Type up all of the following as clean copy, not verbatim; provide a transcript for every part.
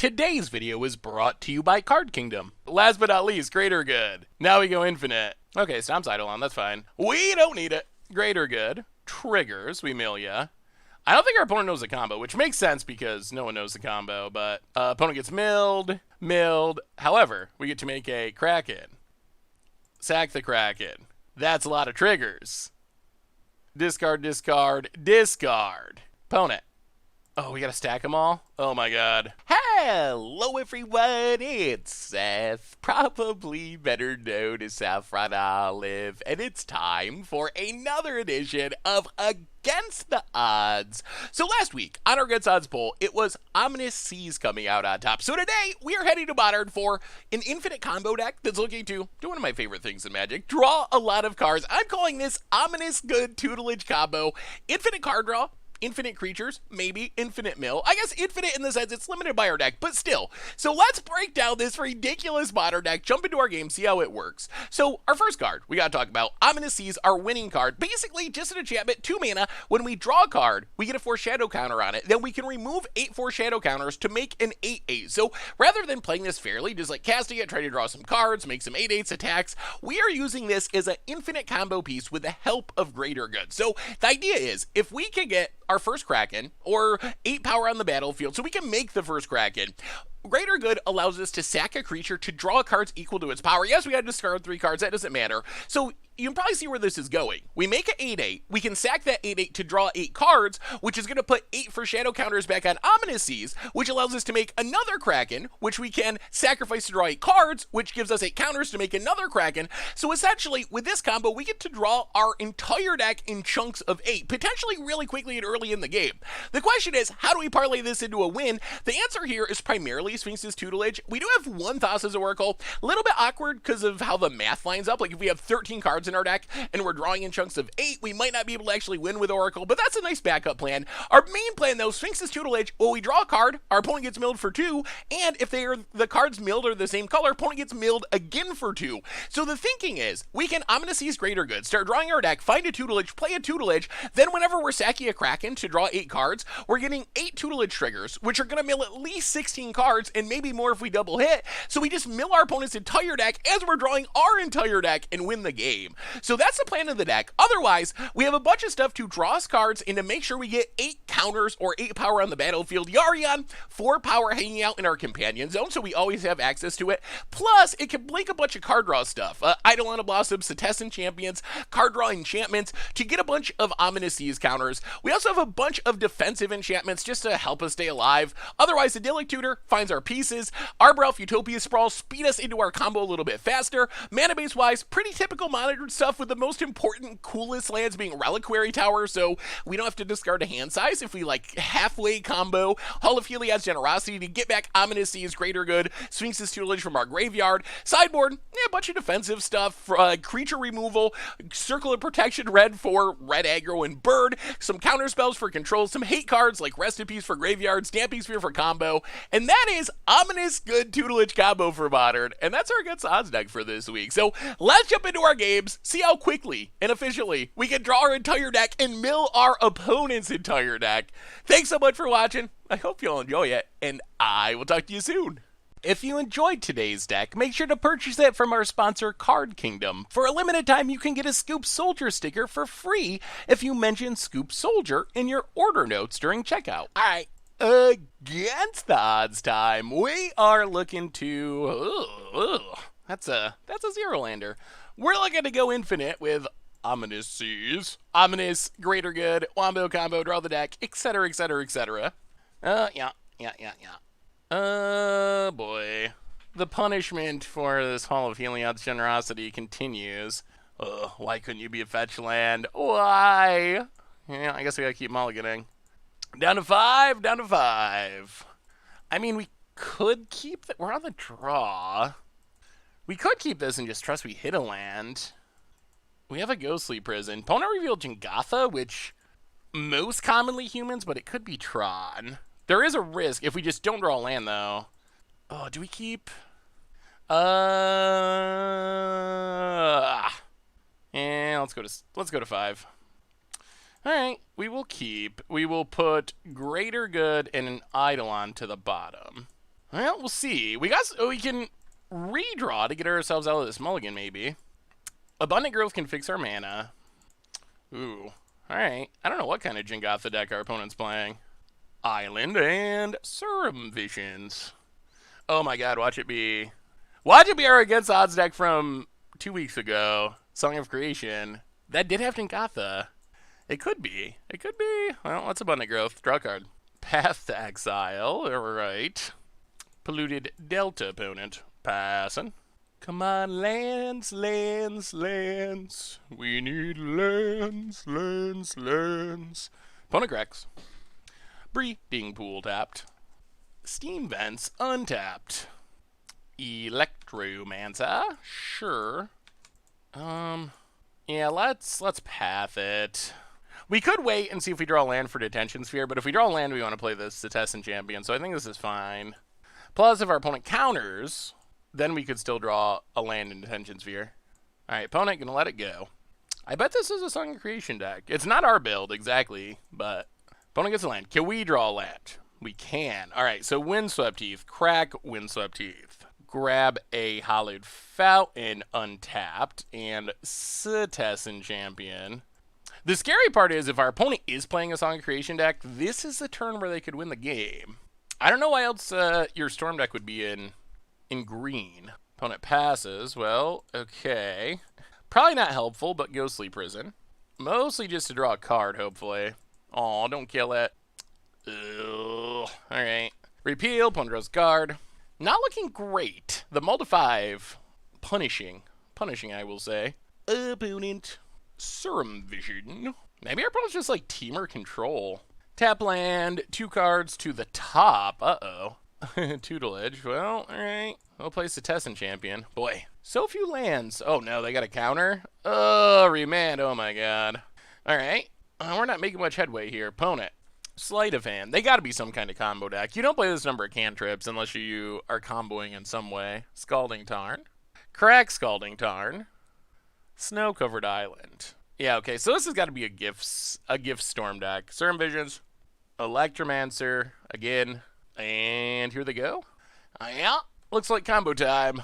Today's video is brought to you by Card Kingdom. Last but not least, Greater Good. Now we go Infinite. Okay, Stomp's Eidolon, that's fine. We don't need it. Greater Good. Triggers, we mill ya. I don't think our opponent knows the combo, which makes sense because no one knows the combo, but opponent gets milled. However, we get to make a Kraken. Sack the Kraken. That's a lot of triggers. Discard. Opponent. Oh, we gotta stack them all? Oh my god. Hello everyone, it's Seth, probably better known as Saffron Olive, and it's time for another edition of Against the Odds. So last week, on our Against Odds poll, it was Ominous Seas coming out on top. So today, we are heading to Modern for an infinite combo deck that's looking to do one of my favorite things in Magic, draw a lot of cards. I'm calling this Ominous Good Tutelage combo. Infinite card draw, infinite creatures, maybe infinite mill. I guess infinite in the sense it's limited by our deck, but still. So let's break down this ridiculous Modern deck, jump into our game, see how it works. So our first card we gotta talk about, Ominous Seas, our winning card. Basically just an enchantment, 2 mana. When we draw a card, we get a foreshadow counter on it. Then we can remove 8 foreshadow counters to make an 8/8. So rather than playing this fairly, just like casting it, try to draw some cards, make some 8/8 attacks, we are using this as an infinite combo piece with the help of Greater Good. So the idea is, if we can get our first Kraken, or 8 power on the battlefield, so we can make the first Kraken. Greater Good allows us to sack a creature to draw cards equal to its power. Yes, we had to discard 3 cards, that doesn't matter. So you can probably see where this is going. We make an 8/8, we can sack that 8/8 to draw 8 cards, which is going to put 8 foreshadow counters back on Ominous Seas, which allows us to make another Kraken, which we can sacrifice to draw 8 cards, which gives us 8 counters to make another Kraken. So essentially, with this combo, we get to draw our entire deck in chunks of 8, potentially really quickly and early in the game. The question is, how do we parlay this into a win? The answer here is primarily Sphinx's Tutelage. We do have 1 Thassa's Oracle, a little bit awkward because of how the math lines up. Like if we have 13 cards in our deck and we're drawing in chunks of 8, we might not be able to actually win with Oracle, but that's a nice backup plan. Our main plan though, Sphinx's Tutelage, well, we draw a card, our opponent gets milled for 2, and if the cards milled are the same color, opponent gets milled again for 2. So the thinking is, we can Ominous Seas Greater Good, start drawing our deck, find a Tutelage, play a Tutelage, then whenever we're sacking a Kraken to draw 8 cards, we're getting 8 Tutelage triggers, which are going to mill at least 16 cards, and maybe more if we double hit. So we just mill our opponent's entire deck as we're drawing our entire deck and win the game. So that's the plan of the deck. Otherwise, we have a bunch of stuff to draw us cards and to make sure we get 8 counters or 8 power on the battlefield. Yarion, 4 power hanging out in our companion zone, so we always have access to it. Plus, it can blink a bunch of card draw stuff. Eidolon Blossom, Setessan Champions, card draw enchantments to get a bunch of Ominous Seas counters. We also have a bunch of defensive enchantments just to help us stay alive. Otherwise, Idyllic Tutor finds our pieces. Arbor Elf, Utopia Sprawl speed us into our combo a little bit faster. Mana base wise, pretty typical monitored stuff, with the most important, coolest lands being Reliquary Tower, so we don't have to discard a hand size if we like halfway combo Hall of Heliod's Generosity to get back Ominous Seas Greater Good, Sphinx's Tutelage from our graveyard. Sideboard, a bunch of defensive stuff, creature removal, Circle of Protection red for red aggro and bird, some counter spells for control, some hate cards like Rest in Peace for graveyard, Stamping Sphere for combo, and that is Ominous Good Tutelage combo for Modern, and that's our Against Odds deck for this week. So let's jump into our games, see how quickly and efficiently we can draw our entire deck and mill our opponent's entire deck. Thanks so much for watching. I hope you'll enjoy it, and I will talk to you soon. If you enjoyed today's deck, make sure to purchase it from our sponsor, Card Kingdom. For a limited time, you can get a Scoop Soldier sticker for free if you mention Scoop Soldier in your order notes during checkout. Alright, Against the Odds time. We are looking to... That's a 0-lander. We're looking to go infinite with Ominous Seas, Ominous, Greater Good, Wombo combo, draw the deck, etc, etc, etc. Yeah. Boy. The punishment for this Hall of Heliod's Generosity continues. Why couldn't you be a fetch land? Why? Yeah, I guess we gotta keep mulliganing. Down to 5. I mean, we could keep that. We're on the draw. We could keep this and just trust we hit a land. We have a Ghostly Prison. Opponent revealed Jingatha, which most commonly humans, but it could be Tron. There is a risk if we just don't draw a land, though. Oh, do we keep? Let's go to 5. All right, we will keep. We will put Greater Good and an Eidolon to the bottom. Well, we'll see. We can redraw to get ourselves out of this mulligan, maybe. Abundant Growth can fix our mana. Ooh. Alright. I don't know what kind of Jingatha deck our opponent's playing. Island and Serum Visions. Oh my god, watch it be. Watch it be our against odds deck from 2 weeks ago. Song of Creation. That did have Jingatha. It could be. It could be. Well, that's Abundant Growth. Draw a card. Path to Exile. Alright. Polluted Delta opponent. Passing. Come on, lands, lands, lands. We need lands, lands, lands. Opponent cracks. Breeding Pool tapped. Steam Vents untapped. Electromancer. Sure. Yeah, let's path it. We could wait and see if we draw land for Detention Sphere, but if we draw land, we want to play this Cetessan Champion, so I think this is fine. Plus, if our opponent counters, then we could still draw a land in Detention Sphere. Alright, opponent, gonna let it go. I bet this is a Song of Creation deck. It's not our build, exactly, but opponent gets a land. Can we draw a land? We can. Alright, so Windswept Heath. Crack Windswept Heath. Grab a Hollowed Fountain untapped, and Cetessan Champion. The scary part is if our opponent is playing a Song of Creation deck, this is the turn where they could win the game. I don't know why else your Storm deck would be in green. Opponent passes. Well, okay. Probably not helpful, but Ghostly Prison. Mostly just to draw a card, hopefully. Aw, don't kill it. Ugh. Alright. Repeal, opponent draws a card. Not looking great. The Multi-5. Punishing. Punishing, I will say. Opponent. Serum Vision. Maybe our opponent's just like Teamer Control. Tap land, 2 cards to the top. Uh-oh. Tutelage. Well, alright. We'll play Cetessan Champion. Boy, so few lands. Oh no, they got a counter? Oh, remand. Oh my god. Alright. We're not making much headway here. Opponent. Sleight of Hand. They gotta be some kind of combo deck. You don't play this number of cantrips unless you are comboing in some way. Scalding Tarn. Crack Scalding Tarn. Snow-Covered Island. Yeah, okay, so this has got to be a gift storm deck. Serum Visions, Electromancer, again, and here they go. Yeah, looks like combo time.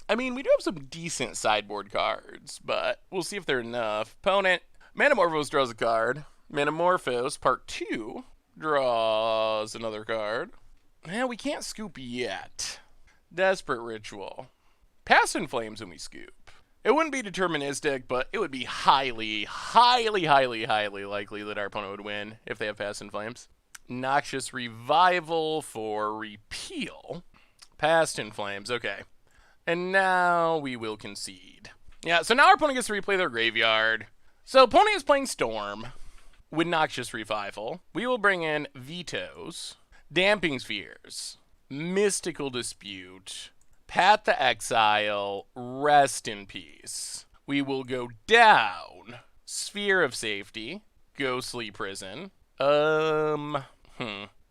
I mean, we do have some decent sideboard cards, but we'll see if they're enough. Opponent, Manamorphose draws a card. Manamorphose, part 2, draws another card. Yeah, we can't scoop yet. Desperate Ritual. Pass in Flames when we scoop. It wouldn't be deterministic, but it would be highly, highly, highly, highly likely that our opponent would win if they have Pass in Flames. Noxious Revival for repeal. Past in Flames, okay. And now we will concede. Yeah, so now our opponent gets to replay their graveyard. So opponent is playing Storm with Noxious Revival. We will bring in Vetoes, Damping Spheres, Mystical Dispute, Path to Exile, Rest in Peace. We will go down. Sphere of Safety, Ghostly Prison.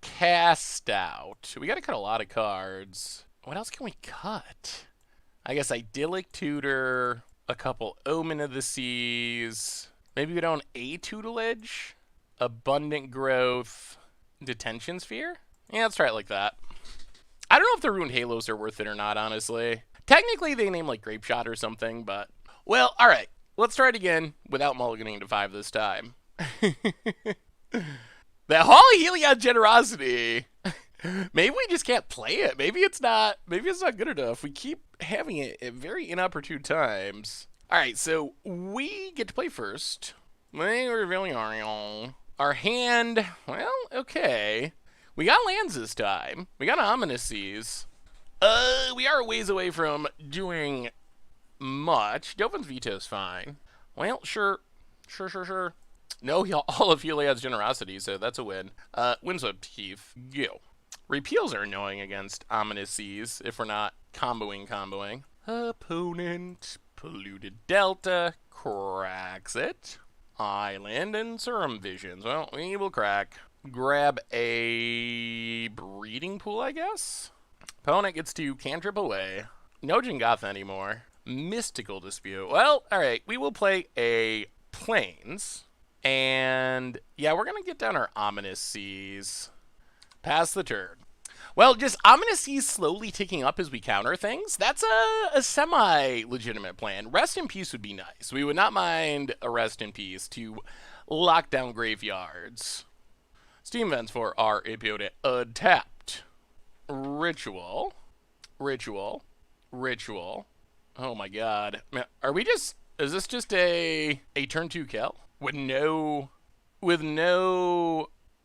Cast Out. We gotta cut a lot of cards. What else can we cut? I guess Idyllic Tutor, a couple Omen of the Seas. Maybe we don't a Tutelage? Abundant Growth, Detention Sphere? Yeah, let's try it like that. I don't know if the Ruined Halos are worth it or not, honestly. Technically, they name like Grape Shot or something, but... Well, alright. Let's try it again without mulliganing to 5 this time. That Holy Heliod Generosity! Maybe we just can't play it. Maybe it's not good enough. We keep having it at very inopportune times. Alright, so we get to play first. We're really our hand, well, okay. We got lands this time. We got Ominous Seas. We are a ways away from doing much. Dovin's Veto's fine. Well, sure. No, all of Heliod's Generosity, so that's a win. Windswept Heath, go. Repeals are annoying against Ominous Seas if we're not comboing. Opponent, Polluted Delta, cracks it. Island and Serum Visions. Well, we will crack. Grab a Breeding Pool, I guess? Opponent gets to cantrip away. No Jingatha anymore. Mystical Dispute. Well, alright. We will play a Plains. And, yeah, we're going to get down our Ominous Seas. Pass the turn. Well, just Ominous Seas slowly ticking up as we counter things. That's a semi-legitimate plan. Rest in Peace would be nice. We would not mind a Rest in Peace to lock down graveyards. Steam vents for our Ipiota untapped. Ritual. Ritual. Ritual. Oh my god. Are we just... Is this just a turn 2 kill? With no...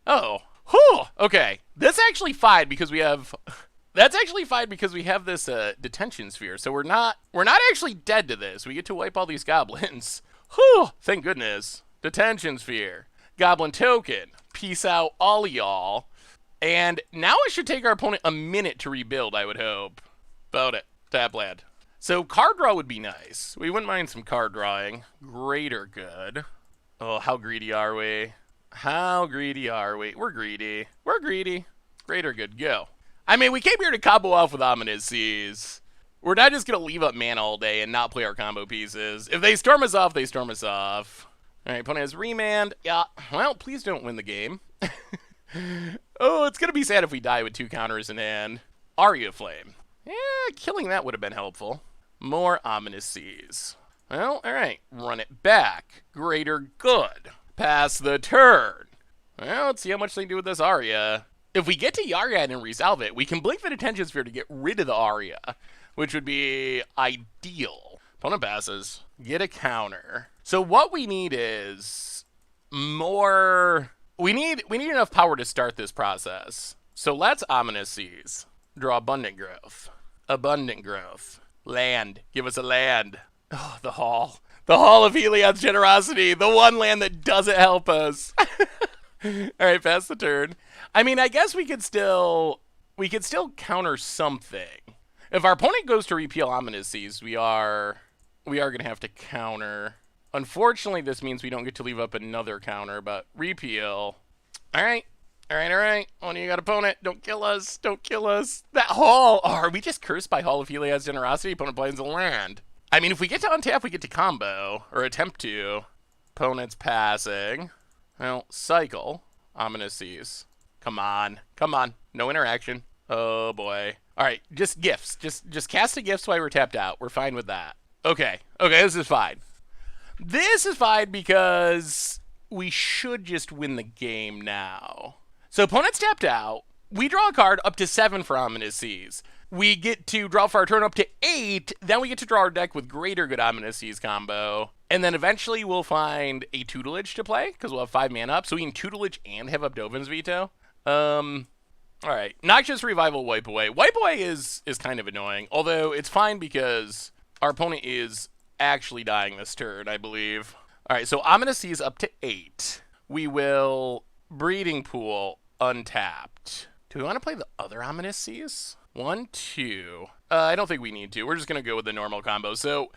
Oh. Whew! Okay. That's actually fine because we have... That's actually fine because we have this detention sphere. So we're not actually dead to this. We get to wipe all these goblins. Whew! Thank goodness. Detention sphere. Goblin token. Peace out all y'all. And now it should take our opponent a minute to rebuild, I would hope. About it. Tap land. So card draw would be nice. We wouldn't mind some card drawing. Greater good. Oh, how greedy are we? How greedy are we? We're greedy. We're greedy. Greater good. Go. I mean, we came here to combo off with Ominous Seas. We're not just going to leave up mana all day and not play our combo pieces. If they storm us off, they storm us off. All right, opponent has remand. Yeah, well, please don't win the game. Oh, it's going to be sad if we die with 2 counters in hand. Aria Flame. Yeah, killing that would have been helpful. More Ominous Seas. Well, all right. Run it back. Greater good. Pass the turn. Well, let's see how much they do with this Aria. If we get to Yariad and resolve it, we can blink the Detention Sphere to get rid of the Aria, which would be ideal. Opponent passes. Get a counter. So what we need is more... We need enough power to start this process. So let's Ominous Seas. Draw Abundant Growth. Abundant Growth. Land. Give us a land. Oh, the Hall. The Hall of Heliod's Generosity. The one land that doesn't help us. Alright, pass the turn. I mean, I guess we could still counter something. If our opponent goes to repeal Ominous Seas, we are going to have to counter. Unfortunately, this means we don't get to leave up another counter, but repeal. Alright. Alright. One of you got opponent. Don't kill us. Don't kill us. That Hall. Oh, are we just cursed by Hall of Heliod's Generosity? Opponent plays a land. I mean, if we get to untap, we get to combo. Or attempt to. Opponent's passing. Well, cycle. Ominous Seas. Come on. Come on. No interaction. Oh, boy. Alright, just gifts. Just cast a gifts while we're tapped out. We're fine with that. Okay. Okay, this is fine. This is fine because we should just win the game now. So opponent's tapped out. We draw a card up to 7 for Ominous Seas. We get to draw for our turn up to 8. Then we get to draw our deck with Greater Good Ominous Seas combo. And then eventually we'll find a Tutelage to play because we'll have 5 mana up. So we can Tutelage and have up Dovin's Veto. Alright. Noxious Revival Wipe Away. Wipe Away is kind of annoying. Although it's fine because our opponent is actually dying this turn, I believe. Alright, so Ominous Seas up to 8. We will Breeding Pool untapped. Do we want to play the other Ominous Seas? 1, 2. I don't think we need to. We're just going to go with the normal combo. So,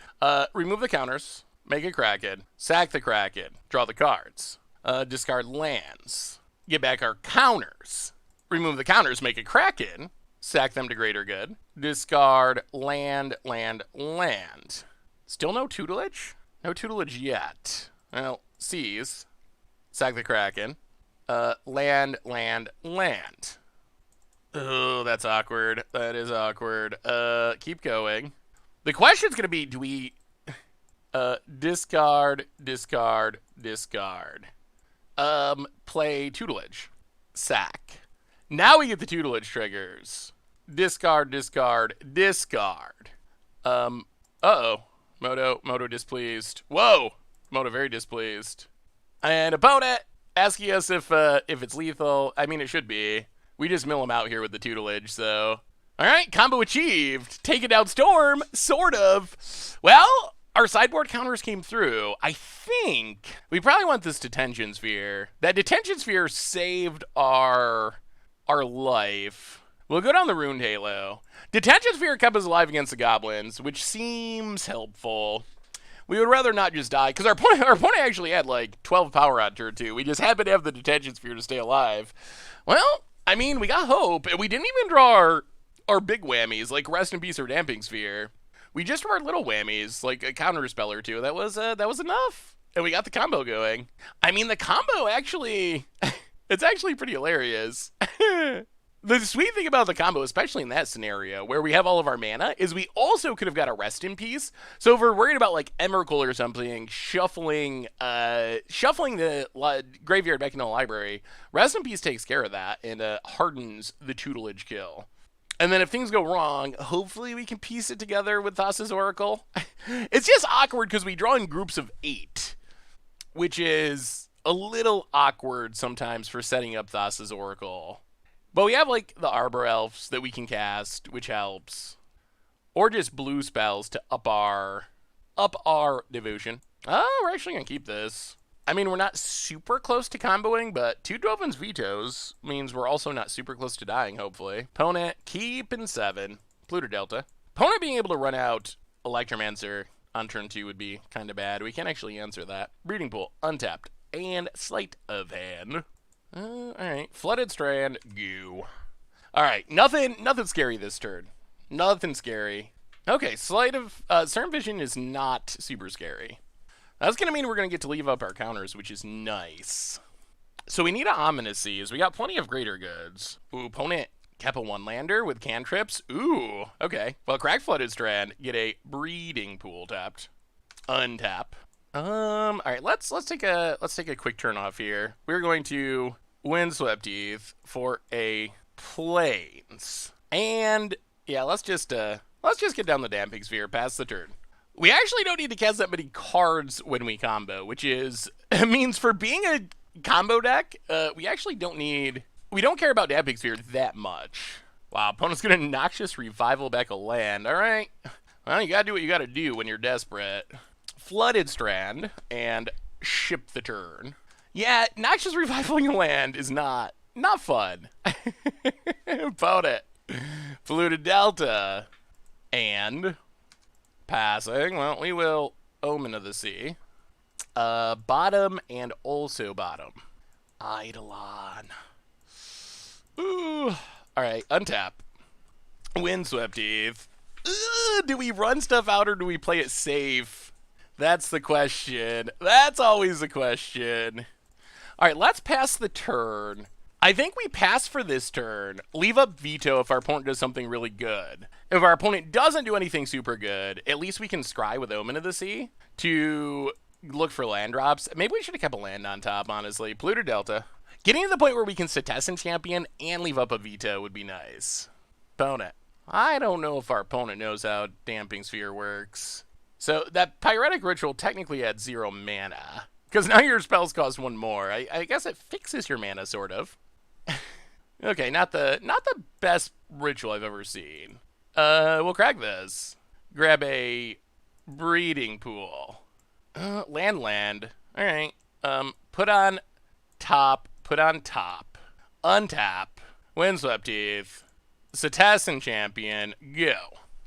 remove the counters. Make a Kraken. Sack the Kraken. Draw the cards. Discard lands. Get back our counters. Remove the counters. Make a Kraken. Sack them to Greater Good. Discard land. Still no Tutelage? No Tutelage yet. Well, Seas. Sack the Kraken. Land. Oh, that's awkward. That is awkward. Keep going. The question's going to be, do we... discard. Play Tutelage. Sack. Now we get the Tutelage triggers. Discard. Uh-oh. Moto displeased. Whoa! Moto very displeased. And opponent asking us if it's lethal. I mean, it should be. We just mill him out here with the Tutelage, so... Alright, combo achieved. Taking down Storm, sort of. Well, our sideboard counters came through. I think we probably want this Detention Sphere. That Detention Sphere saved our life. We'll go down the Runed Halo. Detention Sphere kept us alive against the Goblins, which seems helpful. We would rather not just die, because our opponent actually had like 12 power on turn 2. We just happened to have the Detention Sphere to stay alive. Well, I mean, we got hope, and we didn't even draw our big whammies, like Rest in Peace or Damping Sphere. We just drew our little whammies, like a counter spell or two. That was enough, and we got the combo going. I mean, the combo actually, it's actually pretty hilarious. The sweet thing about the combo, especially in that scenario where we have all of our mana, is we also could have got a Rest in Peace. So if we're worried about like Emrakul or something, shuffling the graveyard back into the library, Rest in Peace takes care of that and hardens the Tutelage kill. And then if things go wrong, hopefully we can piece it together with Thassa's Oracle. It's just awkward because we draw in groups of 8, which is a little awkward sometimes for setting up Thassa's Oracle. But we have, like, the Arbor Elves that we can cast, which helps. Or just blue spells to up our devotion. Oh, we're actually going to keep this. I mean, we're not super close to comboing, but 2 Dovins Vetoes means we're also not super close to dying, hopefully. Opponent, keeping 7. Pluto Delta. Opponent being able to run out Electromancer on turn 2 would be kind of bad. We can't actually answer that. Breeding Pool, untapped. And Sleight of Hand. Alright. Flooded Strand, goo. Alright, nothing scary this turn. Nothing scary. Okay, Sleight of... Certain Vision is not super scary. That's going to mean we're going to get to leave up our counters, which is nice. So we need an Ominous Seas. We got plenty of greater goods. Ooh, opponent kept a 1-lander with cantrips. Ooh, okay. Well, Crack Flooded Strand, get a Breeding Pool tapped. Untap. All right, let's take a quick turn off here. We're going to Windswept Heath for a Plains, and yeah, let's just get down the Damping Sphere, pass the turn. We actually don't need to cast that many cards when we combo, which means for being a combo deck, we actually we don't care about Damping Sphere that much. Wow, opponent's gonna Noxious Revival back a land. All right, well, you gotta do what you gotta do when you're desperate. Flooded Strand, and ship the turn. Yeah, Noxious Revivaling a land is not fun. Opponent, Polluted Delta, and passing. Well, we will Omen of the Sea. Bottom and also bottom. Eidolon. Ooh. Alright, untap. Windswept Heath. Do we run stuff out or do we play it safe? That's the question. That's always the question. Alright, let's pass the turn. I think we pass for this turn. Leave up Veto if our opponent does something really good. If our opponent doesn't do anything super good, at least we can scry with Omen of the Sea to look for land drops. Maybe we should have kept a land on top, honestly. Polluted Delta. Getting to the point where we can Setessan Champion and leave up a Veto would be nice. Opponent. I don't know if our opponent knows how Damping Sphere works. So that Pyretic Ritual technically had 0 mana. Because now your spells cost 1 more. I guess it fixes your mana, sort of. Okay, not the best ritual I've ever seen. We'll crack this. Grab a Breeding Pool. Land. Alright. Put on top. Untap. Windswept Heath. Setessan Champion. Go.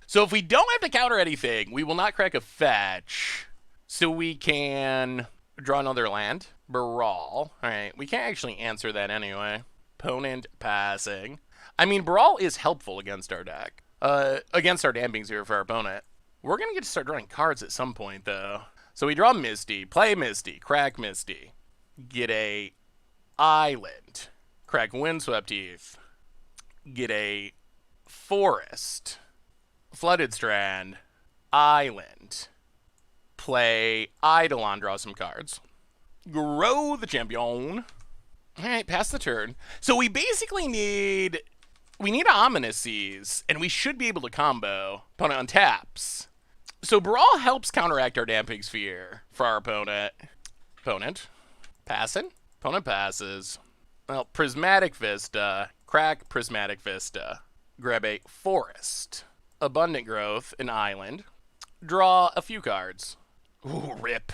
So if we don't have to counter anything, we will not crack a fetch. So we can draw another land. Brawl. Alright, we can't actually answer that anyway. Opponent passing. I mean, Brawl is helpful against our deck. Against our Damping Sphere for our opponent. We're going to get to start drawing cards at some point, though. So we draw Misty, play Misty, crack Misty. Get a Island. Crack Windswept Heath. Get a Forest. Flooded Strand. Island. Play Eidolon, draw some cards. Grow the champion. Alright, pass the turn. So we basically need an Ominous Seas, and we should be able to combo. Opponent untaps. So Brawl helps counteract our Damping Sphere for our opponent. Opponent. Passing. Opponent passes. Well, Prismatic Vista. Crack Prismatic Vista. Grab a Forest. Abundant Growth, an Island. Draw a few cards. Ooh, rip.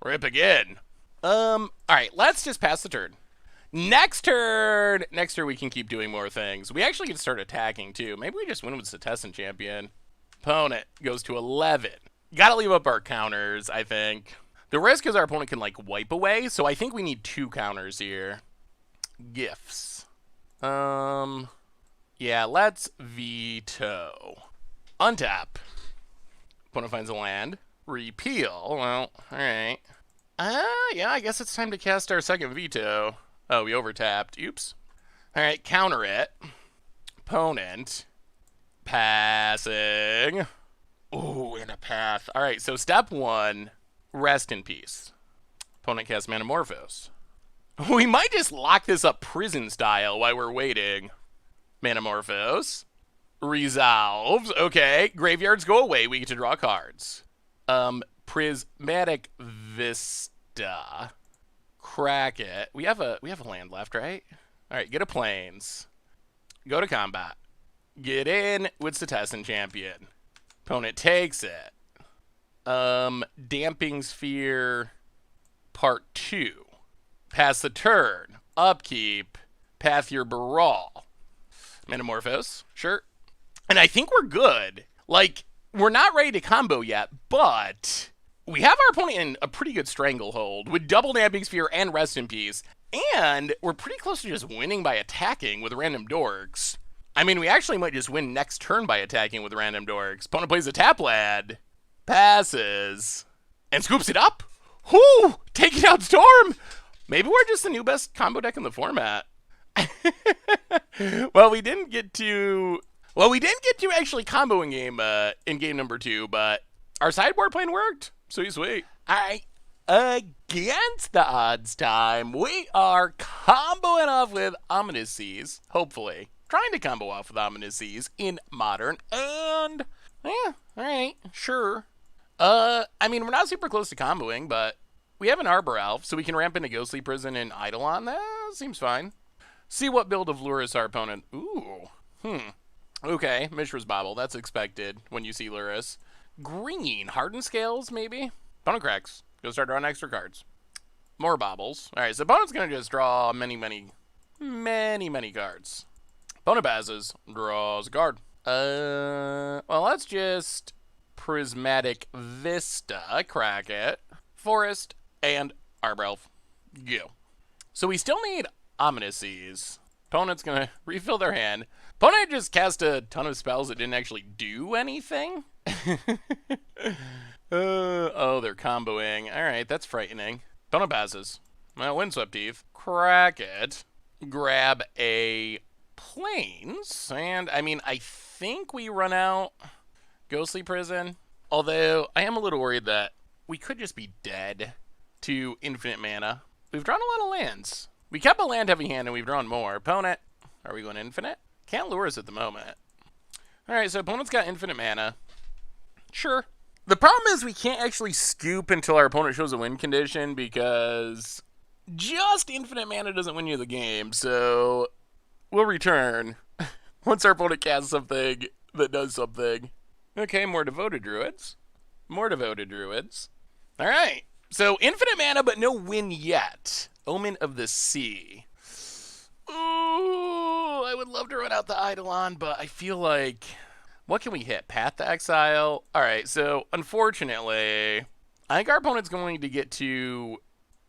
Rip again. Alright, let's just pass the turn. Next turn we can keep doing more things. We actually can start attacking, too. Maybe we just win with Setessan Champion. Opponent goes to 11. Gotta leave up our counters, I think. The risk is our opponent can, like, wipe away, so I think we need 2 counters here. Gifts. Yeah, let's veto. Untap. Opponent finds a land. Repeal. Well, alright. Yeah, I guess it's time to cast our second veto. Oh, we overtapped. Oops. All right, counter it. Opponent passing. Ooh, and a path. All right, so step 1, rest in peace. Opponent casts Manamorphose. We might just lock this up prison style while we're waiting. Manamorphose. Resolves. Okay, graveyards go away. We get to draw cards. Prismatic Vista. Crack it. We have a land left, right? All right, get a plains. Go to combat. Get in with Setessan Champion. Opponent takes it. Damping Sphere Part 2. Pass the turn. Upkeep. Path your Baral. Manamorphose. Sure. And I think we're good. Like, we're not ready to combo yet, but we have our opponent in a pretty good stranglehold with double Damping Sphere and Rest in Peace. And we're pretty close to just winning by attacking with random dorks. I mean, we actually might just win next turn by attacking with random dorks. Opponent plays a tap lad. Passes. And scoops it up. Whoo! Taking out Storm! Maybe we're just the new best combo deck in the format. Well, we didn't get to actually combo in game number 2, but our sideboard plan worked. Sweet, sweet. All right. Against the odds time, we are comboing off with Ominous Seas, hopefully. Trying to combo off with Ominous Seas in Modern, and yeah, alright, sure. I mean, we're not super close to comboing, but we have an Arbor Elf, so we can ramp into Ghostly Prison and Eidolon. That seems fine. See what build of Lurrus our opponent. Ooh. Okay, Mishra's Bobble. That's expected when you see Lurrus. Green. Hardened Scales, maybe? Opponent cracks. Go start drawing extra cards. More bobbles. Alright, so opponent's going to just draw many cards. Opponent passes. Draws a card. Well, let's just Prismatic Vista. Crack it. Forest and Arbor Elf. Go. So we still need Ominous Seas. Opponent's going to refill their hand. Opponent just cast a ton of spells that didn't actually do anything. Oh, they're comboing. Alright, that's frightening. Opponent passes. Well, Windswept Teeth. Crack it. Grab a Plains. And, I mean, I think we run out Ghostly Prison. Although, I am a little worried that we could just be dead to infinite mana. We've drawn a lot of lands. We kept a land-heavy hand and we've drawn more. Opponent, are we going infinite? Can't lure us at the moment. Alright, so opponent's got infinite mana. Sure. The problem is we can't actually scoop until our opponent shows a win condition because just infinite mana doesn't win you the game, so we'll return once our opponent casts something that does something. Okay, more Devoted Druids. More Devoted Druids. Alright, so infinite mana but no win yet. Omen of the Sea. Ooh, I would love to run out the Eidolon, but I feel like... What can we hit? Path to Exile? Alright, so unfortunately, I think our opponent's going to get to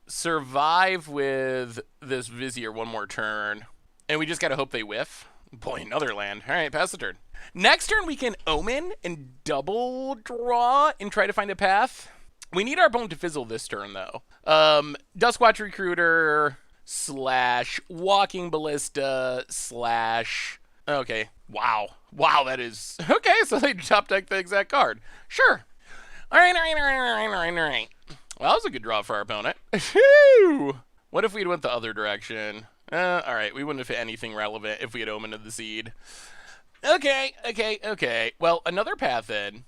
survive with this Vizier one more turn. And we just gotta hope they whiff. Boy, another land. Alright, pass the turn. Next turn we can Omen and double draw and try to find a path. We need our opponent to fizzle this turn, though. Duskwatch Recruiter / Walking Ballista / Okay. Wow. Wow, that is... Okay, so they top deck the exact card. Sure. Alright. Well, that was a good draw for our opponent. What if we'd went the other direction? Alright, we wouldn't have hit anything relevant if we had Omen of the Seed. Okay. Well, another path in.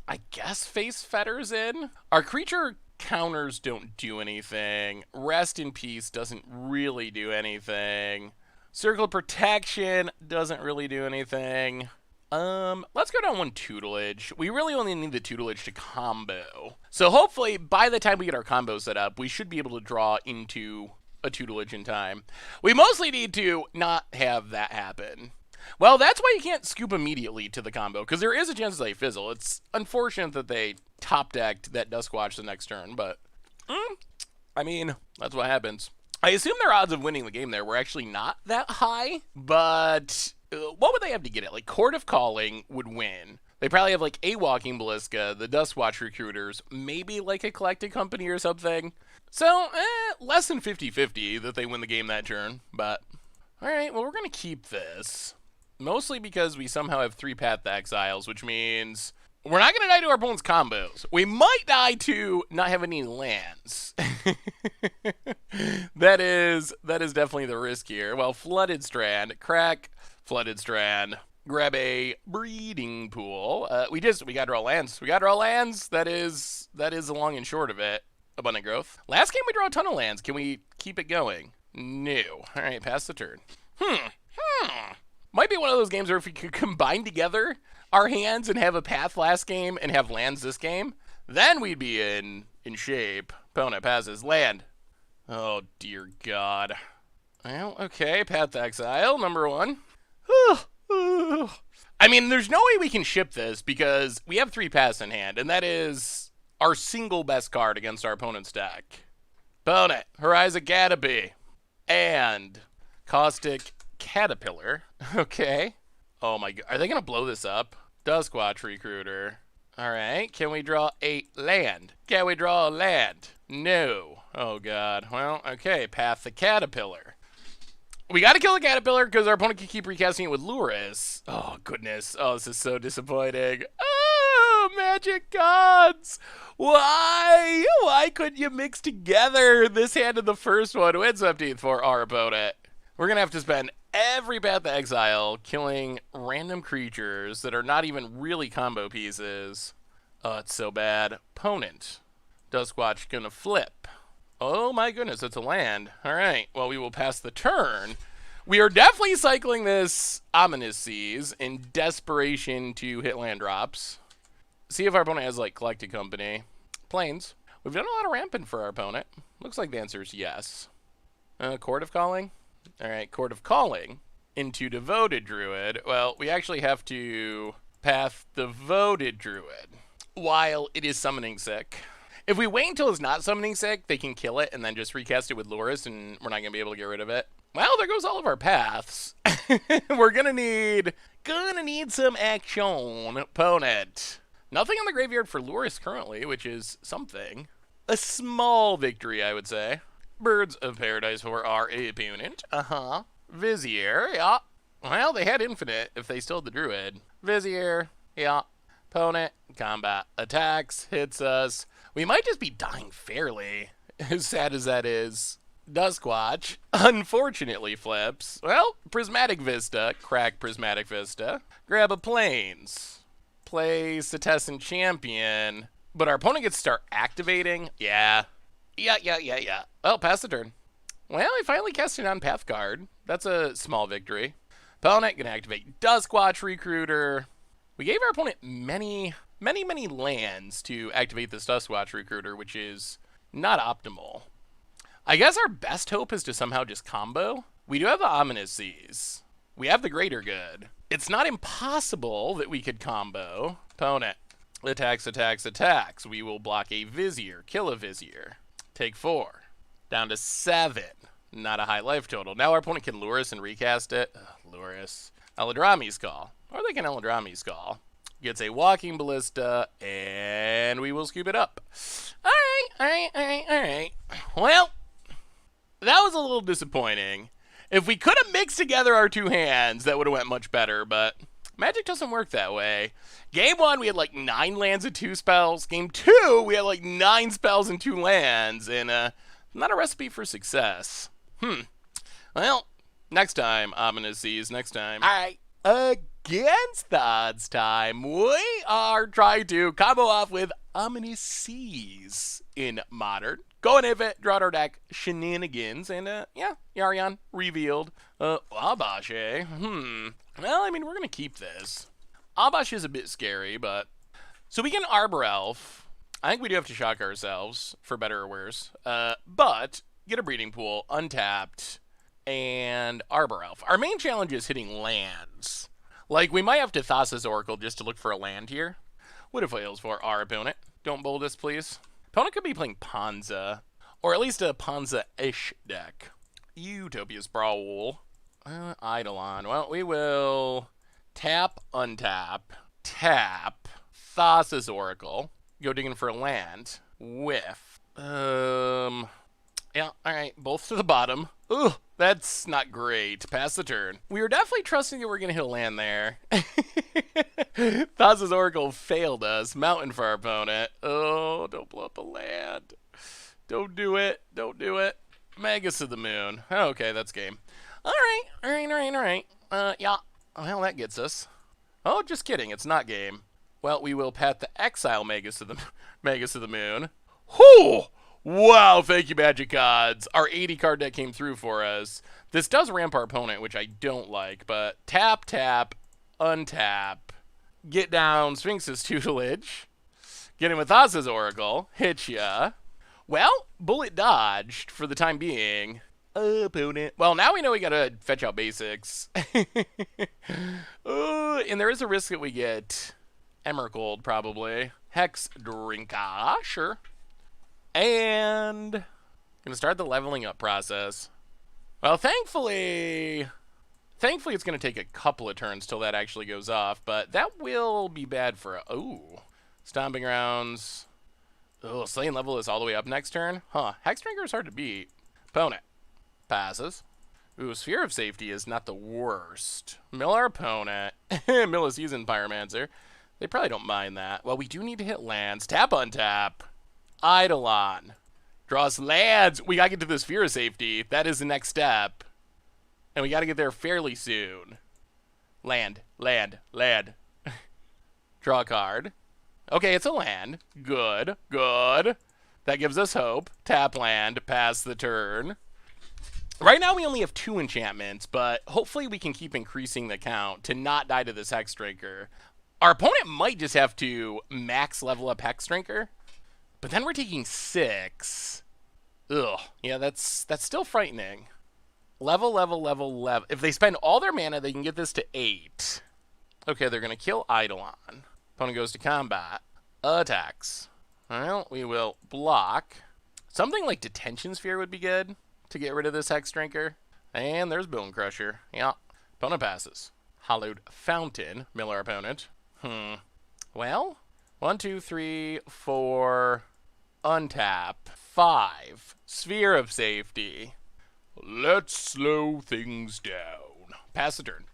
I guess Face Fetter's in. Our creature counters don't do anything. Rest in Peace doesn't really do anything. Circle of Protection doesn't really do anything. Let's go down one Tutelage. We really only need the Tutelage to combo. So hopefully, by the time we get our combo set up, we should be able to draw into a Tutelage in time. We mostly need to not have that happen. Well, that's why you can't scoop immediately to the combo, because there is a chance they fizzle. It's unfortunate that they top-decked that Duskwatch the next turn, but... I mean, that's what happens. I assume their odds of winning the game there were actually not that high, but what would they have to get it? Like, Court of Calling would win. They probably have, like, a Walking Ballista, the Duskwatch Recruiters, maybe, like, a Collected Company or something. So, less than 50-50 that they win the game that turn, but... All right, well, we're going to keep this. Mostly because we somehow have 3 Path to Exiles, which means we're not going to die to our opponent's combos. We might die to not have any lands. That is definitely the risk here. Well, Flooded Strand, crack Flooded Strand, grab a Breeding Pool. We got to draw lands. We got to draw lands. That is the long and short of it. Abundant Growth. Last game we draw a ton of lands. Can we keep it going? No. All right, pass the turn. Might be one of those games where if we could combine together our hands and have a path last game and have lands this game, then we'd be in shape. Opponent passes. Land. Oh, dear God. Well, okay. Path to Exile, number 1. I mean, there's no way we can ship this because we have 3 paths in hand, and that is our single best card against our opponent's deck. Opponent, Horizon Canopy, and Caustic Caterpillar. Okay. Oh my God. Are they going to blow this up? Duskwatch Recruiter. All right. Can we draw a land? Can we draw a land? No. Oh God. Well, okay. Path the Caterpillar. We got to kill the Caterpillar because our opponent can keep recasting it with Luris. Oh, goodness. Oh, this is so disappointing. Oh, Magic Gods. Why? Why couldn't you mix together this hand and the first one? Wins 17th for our opponent. We're going to have to spend every Path to Exile killing random creatures that are not even really combo pieces. Oh, it's so bad. Opponent. Duskwatch gonna flip. Oh my goodness, it's a land. All right, well, we will pass the turn. We are definitely cycling this Ominous Seas in desperation to hit land drops. See if our opponent has, like, Collected Company. Plains. We've done a lot of ramping for our opponent. Looks like the answer is yes. Court of Calling? All right, Court of Calling into Devoted Druid. Well, we actually have to path Devoted Druid while it is summoning sick. If we wait until it's not summoning sick, they can kill it and then just recast it with Luris, and we're not going to be able to get rid of it. Well, there goes all of our paths. We're going to need some action, opponent. Nothing on the graveyard for Luris currently, which is something. A small victory, I would say. Birds of Paradise for our opponent. Vizier, yeah. Well, they had Infinite if they still had the Druid. Vizier, yeah. Opponent, combat attacks, hits us. We might just be dying fairly, as sad as that is. Duskwatch, unfortunately, flips. Well, Prismatic Vista, crack Prismatic Vista. Grab a Plains. Play Setescent Champion. But our opponent gets to start activating. Yeah. Well, pass the turn. Well, I finally cast an on-path card. That's a small victory. Opponent gonna activate Duskwatch Recruiter. We gave our opponent many lands to activate this Duskwatch Recruiter, which is not optimal. I guess our best hope is to somehow just combo. We do have the Ominous Seas. We have the Greater Good. It's not impossible that we could combo. Opponent. Attacks. We will block a Vizier. Kill a Vizier. Take 4. Down to 7. Not a high life total. Now our opponent can Luris and recast it. Luris. Eladrami's Call. Or they can Eladrami's Call. Gets a Walking Ballista, and we will scoop it up. All right. Well, that was a little disappointing. If we could have mixed together our 2 hands, that would have went much better, but Magic doesn't work that way. Game 1, we had like 9 lands and 2 spells. Game 2, we had like 9 spells and 2 lands, and not a recipe for success. Well, next time, Ominous Seas, next time. All right, against the odds time, we are trying to combo off with Ominous Seas in Modern. Go and it, draw our deck shenanigans, and yeah, Yarion revealed. Abash, eh? Well, I mean, we're gonna keep this. Abash is a bit scary, but so we can Arbor Elf. I think we do have to shock ourselves, for better or worse. But get a Breeding Pool, untapped, and Arbor Elf. Our main challenge is hitting lands. Like, we might have to Thassa's Oracle just to look for a land here. What if fails for our opponent? Don't bold us, please. Opponent could be playing Ponza, or at least a Ponza-ish deck. Utopia Sprawl. Eidolon. Well, we will tap, untap, tap, Thassa's Oracle. Go digging for a land. Whiff. Yeah, alright, both to the bottom. Ugh, that's not great. Pass the turn. We were definitely trusting that we're going to hit a land there. Thassa's Oracle failed us. Mountain for our opponent. Oh, don't blow up a land. Don't do it. Don't do it. Magus of the Moon. Okay, that's game. Alright, alright. Yeah. Well, that gets us. Oh, just kidding. It's not game. Well, we will pat the Exile Magus of the Moon. Whew! Wow, thank you, Magic Gods. Our 80 card deck came through for us. This does ramp our opponent, which I don't like, but tap, untap, get down Sphinx's Tutelage, get in with Thassa's Oracle, hit ya. Well, bullet dodged for the time being. Opponent. Well, now we know we gotta fetch out basics. And there is a risk that we get Emerald, probably. Hex Drinker, sure. And gonna start the leveling up process. Well, thankfully it's gonna take a couple of turns till that actually goes off, but that will be bad for Stomping Grounds. Oh, Slaying Level is all the way up next turn? Huh. Hexdrinker is hard to beat. Opponent passes. Ooh, Sphere of Safety is not the worst. Mill our opponent. Mill a Seasoned Pyromancer. They probably don't mind that. Well, we do need to hit lands. Tap untap. Eidolon. Draws lands. We gotta get to the Sphere of Safety. That is the next step. And we gotta get there fairly soon. Land. Draw a card. Okay, it's a land. Good. That gives us hope. Tap land. Pass the turn. Right now we only have 2 enchantments, but hopefully we can keep increasing the count to not die to this Hexdrinker. Our opponent might just have to max level up Hexdrinker. But then we're taking 6. Ugh. Yeah, that's still frightening. Level. If they spend all their mana, they can get this to 8. Okay, they're going to kill Eidolon. Opponent goes to combat. Attacks. Well, we will block. Something like Detention Sphere would be good to get rid of this Hexdrinker. And there's Bone Crusher. Yeah. Opponent passes. Hollowed Fountain. Mill our opponent. Well, 1, 2, 3, 4... Untap. 5. Sphere of Safety. Let's slow things down. Pass the turn.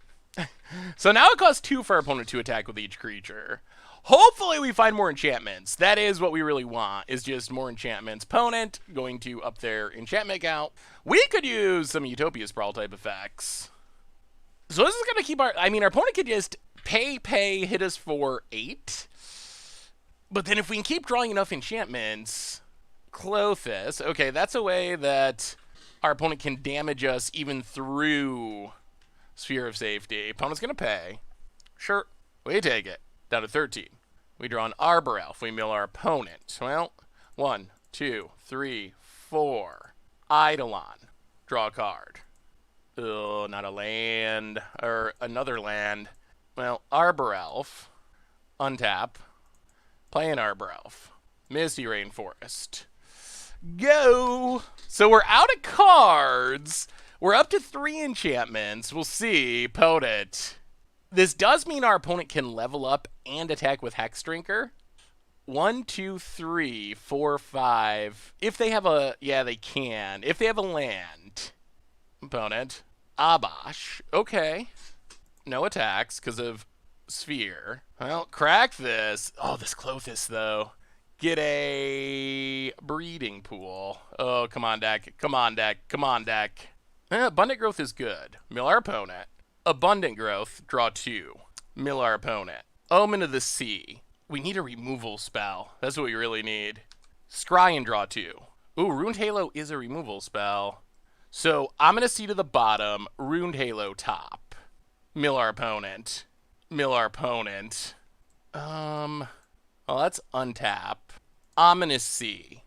So now it costs 2 for our opponent to attack with each creature. Hopefully we find more enchantments. That is what we really want, is just more enchantments. Opponent going to up their enchantment count. We could use some Utopia Sprawl type effects. So this is going to keep our... I mean, our opponent could just pay, hit us for 8. But then if we can keep drawing enough enchantments, Clothis. Okay, that's a way that our opponent can damage us even through Sphere of Safety. Opponent's going to pay. Sure, we take it. Down to 13. We draw an Arbor Elf. We mill our opponent. Well, 1, 2, 3, 4. Eidolon. Draw a card. Oh, not a land. Or another land. Well, Arbor Elf. Untap. Play an Arbor Elf. Misty Rainforest. Go! So we're out of cards. We're up to 3 enchantments. We'll see. Opponent. This does mean our opponent can level up and attack with Hexdrinker. 1, 2, 3, 4, 5. If they have a... Yeah, they can. If they have a land. Opponent. Abash. Okay. No attacks because of Sphere. Well, crack this. Oh, this Clothis, though. Get a breeding pool. Oh, come on, deck. Abundant Growth is good. Mill our opponent. Abundant Growth, draw 2. Mill our opponent. Omen of the Sea. We need a removal spell. That's what we really need. Scry and draw 2. Ooh, Ruined Halo is a removal spell. So I'm going to see to the bottom. Ruined Halo top. Mill our opponent. Well, that's untap. Ominous Sea.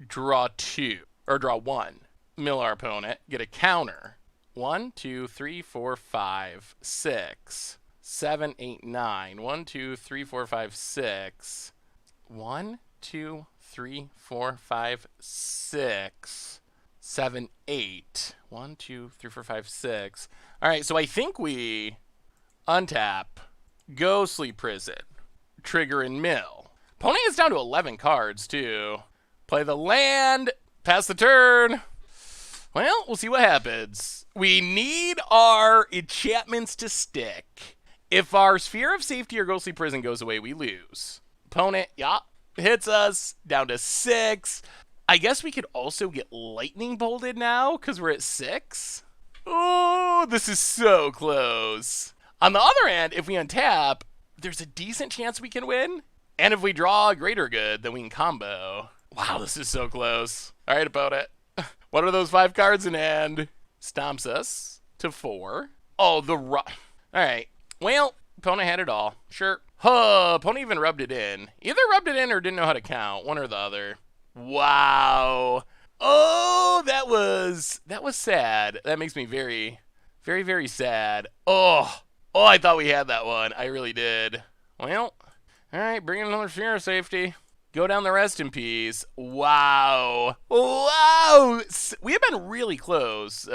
Draw 2. Or draw 1. Mill our opponent. Get a counter. 1, 2, 3, 4, 5, 6, 7, 8, 9. 1, 2, 3, 4, 5, 6. 1, 2, 3, 4, 5, 6, 7, 8. 1, 2, 3, 4, 5, 6. All right, so I think we untap, Ghostly Prison, trigger and mill. Opponent is down to 11 cards, too. Play the land, pass the turn. Well, we'll see what happens. We need our enchantments to stick. If our Sphere of Safety or Ghostly Prison goes away, we lose. Opponent, yeah, hits us down to 6. I guess we could also get Lightning Bolted now because we're at 6. Oh, this is so close. On the other hand, if we untap, there's a decent chance we can win. And if we draw Greater Good, then we can combo. Wow, this is so close. All right, opponent. What are those 5 cards in hand? Stomps us to 4. Oh, all right. Well, opponent had it all. Sure. Opponent even rubbed it in. Either rubbed it in or didn't know how to count. One or the other. Wow. Oh, that was sad. That makes me very, very, very sad. Oh, I thought we had that one. I really did. Well, all right, bring in another Sphere of Safety. Go down the rest in peace. Wow. Wow. We have been really close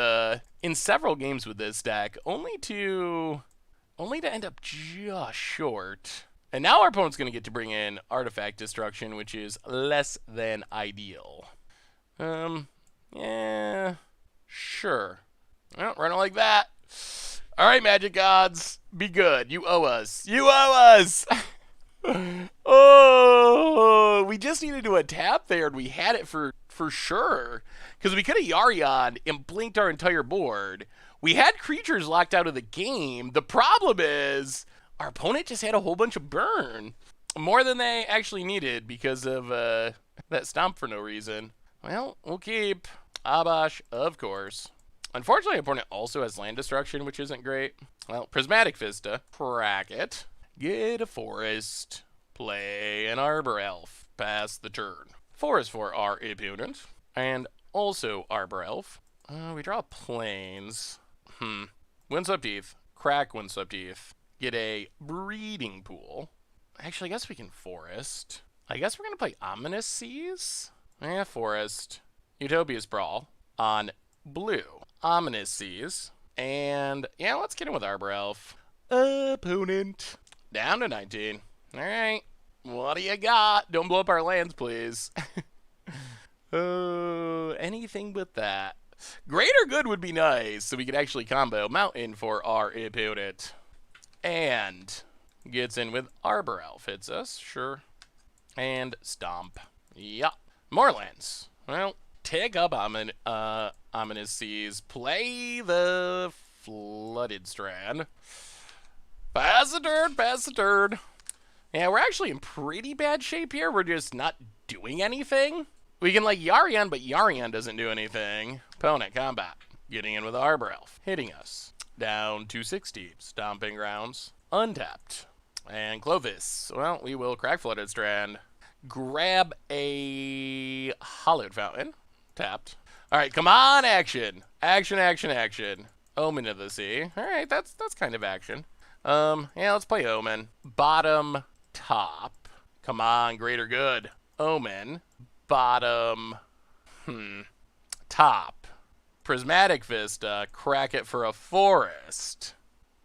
in several games with this deck, only to end up just short. And now our opponent's going to get to bring in Artifact Destruction, which is less than ideal. Yeah, sure. Well, run it like that. All right, Magic Gods, be good. You owe us. You owe us. Oh, we just needed to tap there, and we had it for sure. Because we could have Yarion and blinked our entire board. We had creatures locked out of the game. The problem is our opponent just had a whole bunch of burn. More than they actually needed because of that stomp for no reason. Well, we'll keep Abash, of course. Unfortunately, opponent also has land destruction, which isn't great. Well, Prismatic Vista, crack it. Get a forest. Play an Arbor Elf. Pass the turn. Forest for our opponent. And also Arbor Elf. We draw plains. Windswept Heath. Crack Windswept Heath. Get a Breeding Pool. Actually, I guess we can forest. I guess we're going to play Ominous Seas. Yeah, forest. Utopia Sprawl on blue. Ominous Seas. And yeah, let's get in with Arbor Elf. Opponent. Down to 19. Alright. What do you got? Don't blow up our lands, please. Anything but that. Greater Good would be nice, so we could actually combo Mountain for our opponent. And gets in with Arbor Elf. Hits us, sure. And Stomp. Yup. More lands. Well, take up Ominous Seas. Play the Flooded Strand. Pass the turn, pass the turn. Yeah, we're actually in pretty bad shape here. We're just not doing anything. We can like Yarion, but Yarion doesn't do anything. Opponent, combat. Getting in with Arbor Elf. Hitting us. Down 260. Stomping Grounds. Untapped. And Clovis. Well, we will crack Flooded Strand. Grab a Hollowed Fountain. Tapped. All right, come on, action. Action, action, action. Omen of the Sea. All right, that's kind of action. Yeah, let's play Omen. Bottom, top. Come on, Greater Good. Omen. Bottom, top. Prismatic Vista. Crack it for a forest.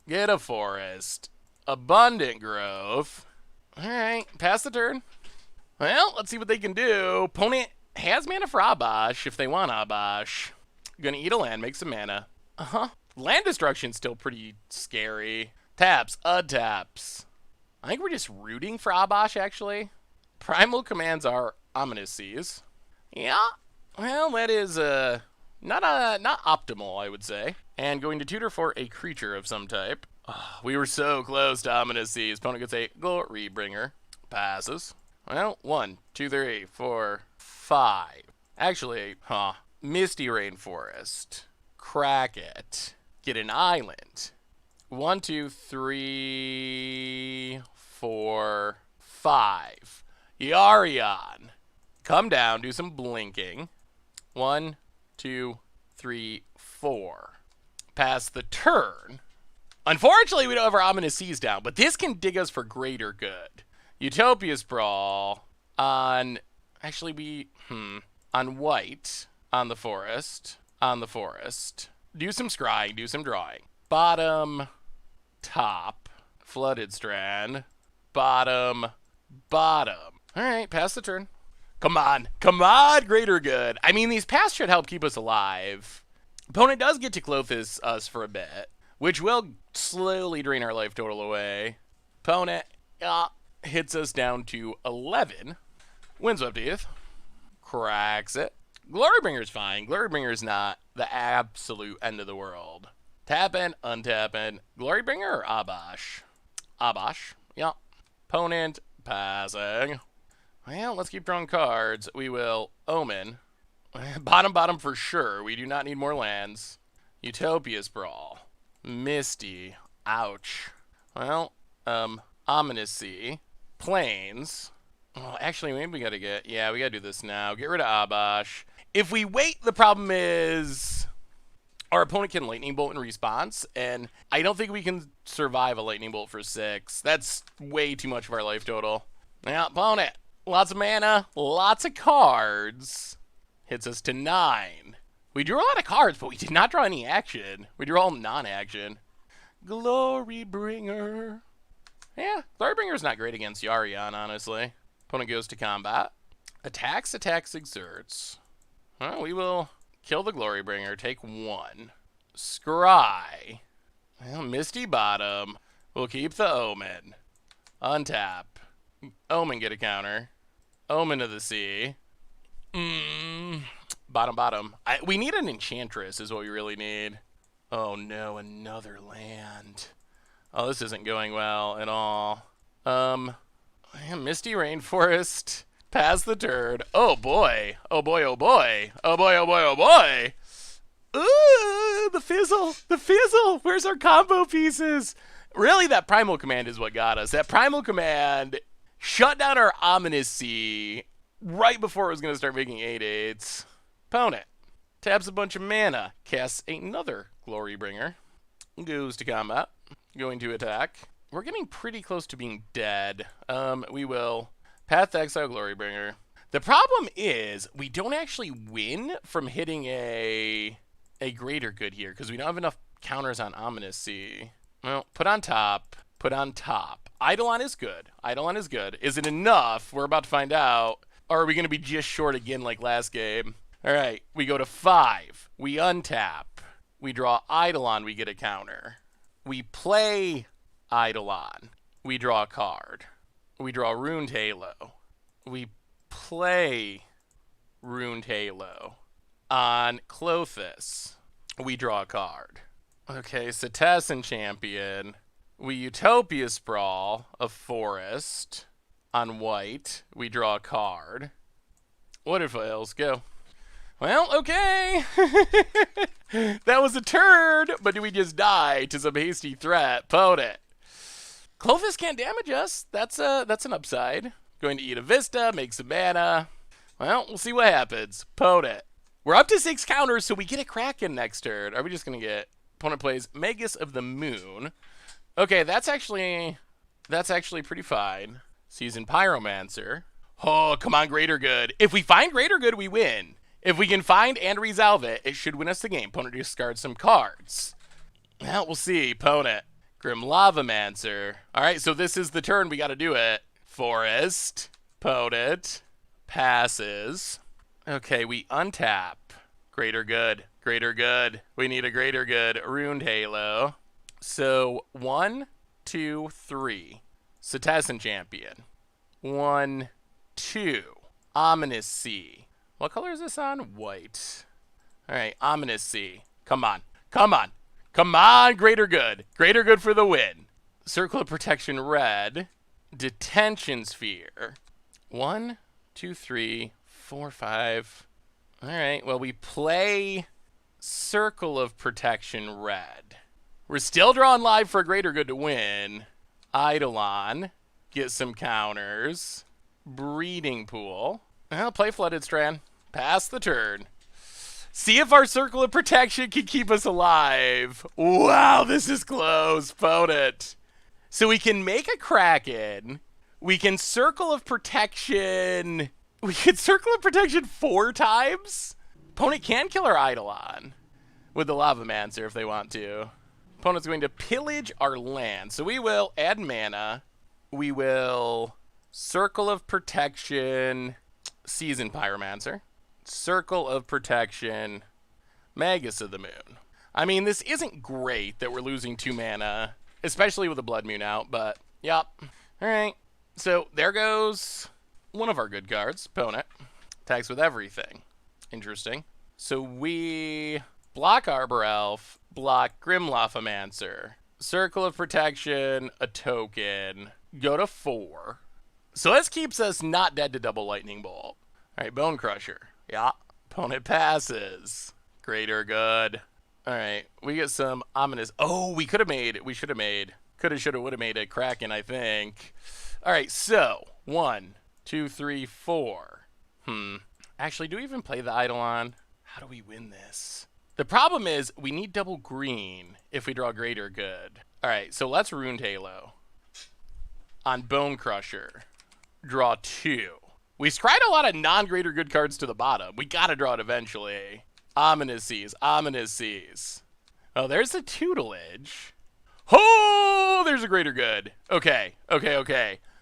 Get a forest. Abundant Growth. All right, pass the turn. Well, let's see what they can do. Opponent has mana for Abash if they want Abash. Gonna eat a land, make some mana. Land destruction's still pretty scary. Taps, untaps. I think we're just rooting for Abash, actually. Primal commands are Ominous Seas. Yeah, well, that is not optimal, I would say. And going to tutor for a creature of some type. Oh, we were so close to Ominous Seas. Opponent gets a Glory Bringer. Passes. Well, 1, 2, 3, 4, 5. Actually, Misty Rainforest. Crack it. Get an island. 1, 2, 3, 4, 5. Yarion. Come down, do some blinking. 1, 2, 3, 4. Pass the turn. Unfortunately, we don't have our Ominous Seas down, but this can dig us for Greater Good. Utopia Sprawl on, actually on white, on the forest, Do some scrying, do some drawing. Bottom, top, Flooded Strand, bottom. All right, pass the turn. Come on, Greater Good. I mean, these paths should help keep us alive. Opponent does get to Clothes us for a bit, which will slowly drain our life total away. Opponent hits us down to 11. Windswept Teeth. Cracks it. Glorybringer's fine. Glorybringer's not the absolute end of the world. Tapping, untapping. Glorybringer or Abash? Abash. Yeah. Opponent passing. Well, let's keep drawing cards. We will Omen. Bottom for sure. We do not need more lands. Utopia Sprawl. Misty. Ouch. Well, Ominous Sea. Plains. Well, actually, maybe we gotta yeah, we gotta do this now. Get rid of Abash. If we wait, the problem is our opponent can Lightning Bolt in response, and I don't think we can survive a Lightning Bolt for 6. That's way too much of our life total. Now, opponent, lots of mana, lots of cards. Hits us to 9. We drew a lot of cards, but we did not draw any action. We drew all non-action. Glorybringer. Yeah, Glorybringer's not great against Yarion, honestly. Opponent goes to combat. Attacks, exerts. Well, we will kill the Glorybringer, take 1. Scry. Well, Misty Bottom. We'll keep the Omen. Untap. Omen get a counter. Omen of the Sea. Bottom. We need an Enchantress is what we really need. Oh no, another land. Oh, this isn't going well at all. Misty Rainforest. Pass the turd. Oh boy. Oh boy, oh boy. Oh boy, oh boy, oh boy. Ooh, the fizzle. Where's our combo pieces? Really, that Primal Command is what got us. That Primal Command shut down our Ominous Sea right before it was going to start making 8/8s. Opponent taps a bunch of mana. Casts another Glorybringer. Goes to combat. Going to attack. We're getting pretty close to being dead. We will Path to Exile Glorybringer. The problem is we don't actually win from hitting a greater good here because we don't have enough counters on Ominous Sea. Well, put on top. Eidolon is good. Is it enough? We're about to find out. Or are we going to be just short again like last game? All right, we go to 5. We untap. We draw Eidolon. We get a counter. We play Eidolon. We draw a card. We draw Runed Halo. We play Runed Halo. On Clothes, we draw a card. Okay, Cetacean Champion. We Utopia Sprawl, a forest. On white, we draw a card. What if else? Go. Well, okay. That was a turd, but do we just die to some hasty threat? Opponent. Clothes can't damage us. That's an upside. Going to eat a Vista, make some mana. Well, we'll see what happens. Opponent. We're up to 6 counters, so we get a Kraken next turn. Are we just going to get... Opponent plays Magus of the Moon. Okay, that's actually pretty fine. Season Pyromancer. Oh, come on, Greater Good. If we find Greater Good, we win. If we can find and resolve it, it should win us the game. Opponent discards some cards. Well, we'll see. Opponent. Grim Lavamancer. All right, so this is the turn. We got to do it. Forest. Opponent. Passes. Okay, we untap. Greater Good. We need a Greater Good. Runed Halo. So 1, 2, 3. Cetacean Champion. 1, 2. Ominous Sea. What color is this on? White. All right, Ominous Sea. Come on, Greater Good. Greater Good for the win. Circle of Protection red. Detention Sphere. 1, 2, 3, 4, 5. All right, well, we play Circle of Protection red. We're still drawing live for a Greater Good to win. Eidolon. Get some counters. Breeding Pool. Well, play Flooded Strand. Pass the turn. See if our Circle of Protection can keep us alive. Wow, this is close. Opponent. So we can make a Kraken. We can Circle of Protection. We can Circle of Protection 4 times. Opponent can kill our Eidolon with the Lavamancer if they want to. Opponent's going to pillage our land. So we will add mana. We will Circle of Protection, Season Pyromancer. Circle of Protection, Magus of the Moon. I mean, this isn't great that we're losing 2 mana, especially with the Blood Moon out, but yep. Alright, so there goes one of our good cards, opponent. Attacks with everything. Interesting. So we block Arbor Elf, block Grimlothomancer, Circle of Protection, a token, go to 4. So this keeps us not dead to double Lightning Bolt. Alright, Bone Crusher. Yeah. Opponent passes. Greater good. Alright, we get some ominous... Oh, we should have made... Coulda, shoulda, woulda made a Kraken, I think. Alright, so 1, 2, 3, 4. Actually, do we even play the Eidolon? How do we win this? The problem is, we need double green if we draw Greater Good. Alright, so let's Runed Halo. On Bone Crusher. Draw 2. We scried a lot of non-Greater Good cards to the bottom. We gotta draw it eventually. Ominous Seas, Ominous Seas. Oh, there's a Tutelage. Oh, there's a Greater Good. Okay.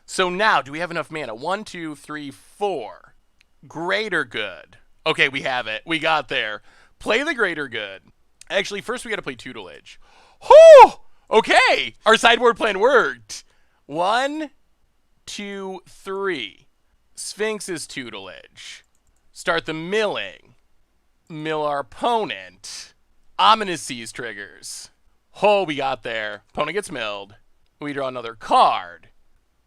So now, do we have enough mana? 1, 2, 3, 4. Greater Good. Okay, we have it. We got there. Play the Greater Good. Actually, first we gotta play Tutelage. Oh, okay. Our sideboard plan worked. 1, 2, 3. Sphinx's Tutelage. Start the milling. Mill our opponent. Ominous Seas triggers. Oh, we got there. Opponent gets milled. We draw another card.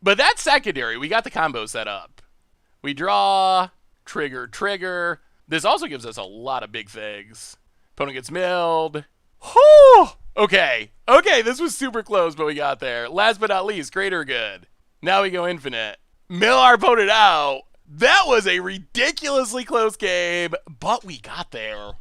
But that's secondary. We got the combo set up. We draw, trigger. This also gives us a lot of big things. Opponent gets milled. Oh, okay, this was super close, but we got there. Last but not least, Greater Good. Now we go infinite. Mill our opponent out. That was a ridiculously close game, but we got there.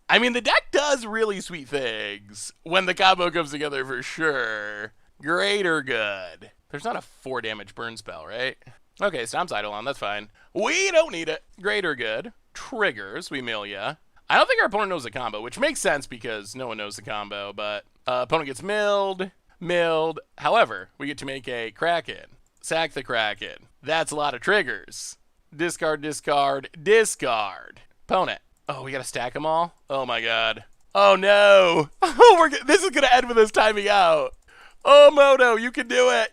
I mean, the deck does really sweet things when the combo comes together for sure. Greater Good. There's not a 4 damage burn spell, right? Okay, Stomp's Eidolon, that's fine. We don't need it. Greater Good. Triggers, we mill ya. I don't think our opponent knows the combo, which makes sense because no one knows the combo, but opponent gets milled. However, we get to make a Kraken. Sack the Kraken. That's a lot of triggers. Discard. Opponent. Oh, we gotta stack them all? Oh my god. Oh no. This is gonna end with us timing out. Oh, Moto, you can do it.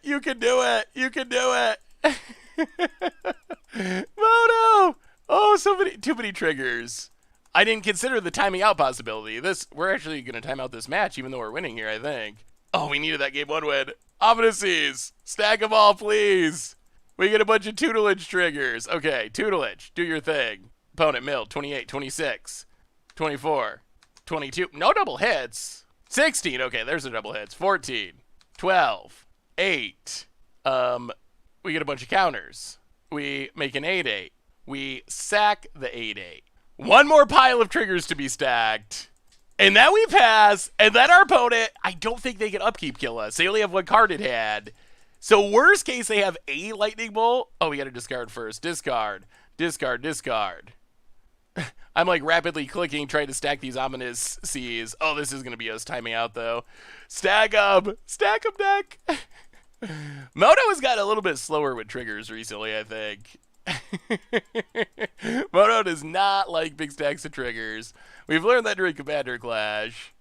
Moto. Oh, too many triggers. I didn't consider the timing out possibility. We're actually gonna time out this match even though we're winning here, I think. Oh, we needed that game 1 win. Ominous Seas. Stack them all, please. We get a bunch of Tutelage triggers. Okay, Tutelage, do your thing. Opponent milled, 28, 26, 24, 22. No double hits. 16, okay, there's the double hits. 14, 12, 8. We get a bunch of counters. We make an 8-8. We sack the 8-8. One more pile of triggers to be stacked. And then we pass, and then our opponent, I don't think they can upkeep kill us. They only have 1 card in hand. So worst case, they have a Lightning Bolt. Oh, we got to discard first. Discard. I'm like rapidly clicking, trying to stack these Ominous Seas. Oh, this is going to be us timing out, though. Stack 'em, deck. Moto has gotten a little bit slower with triggers recently, I think. Moto does not like big stacks of triggers. We've learned that during Commander Clash.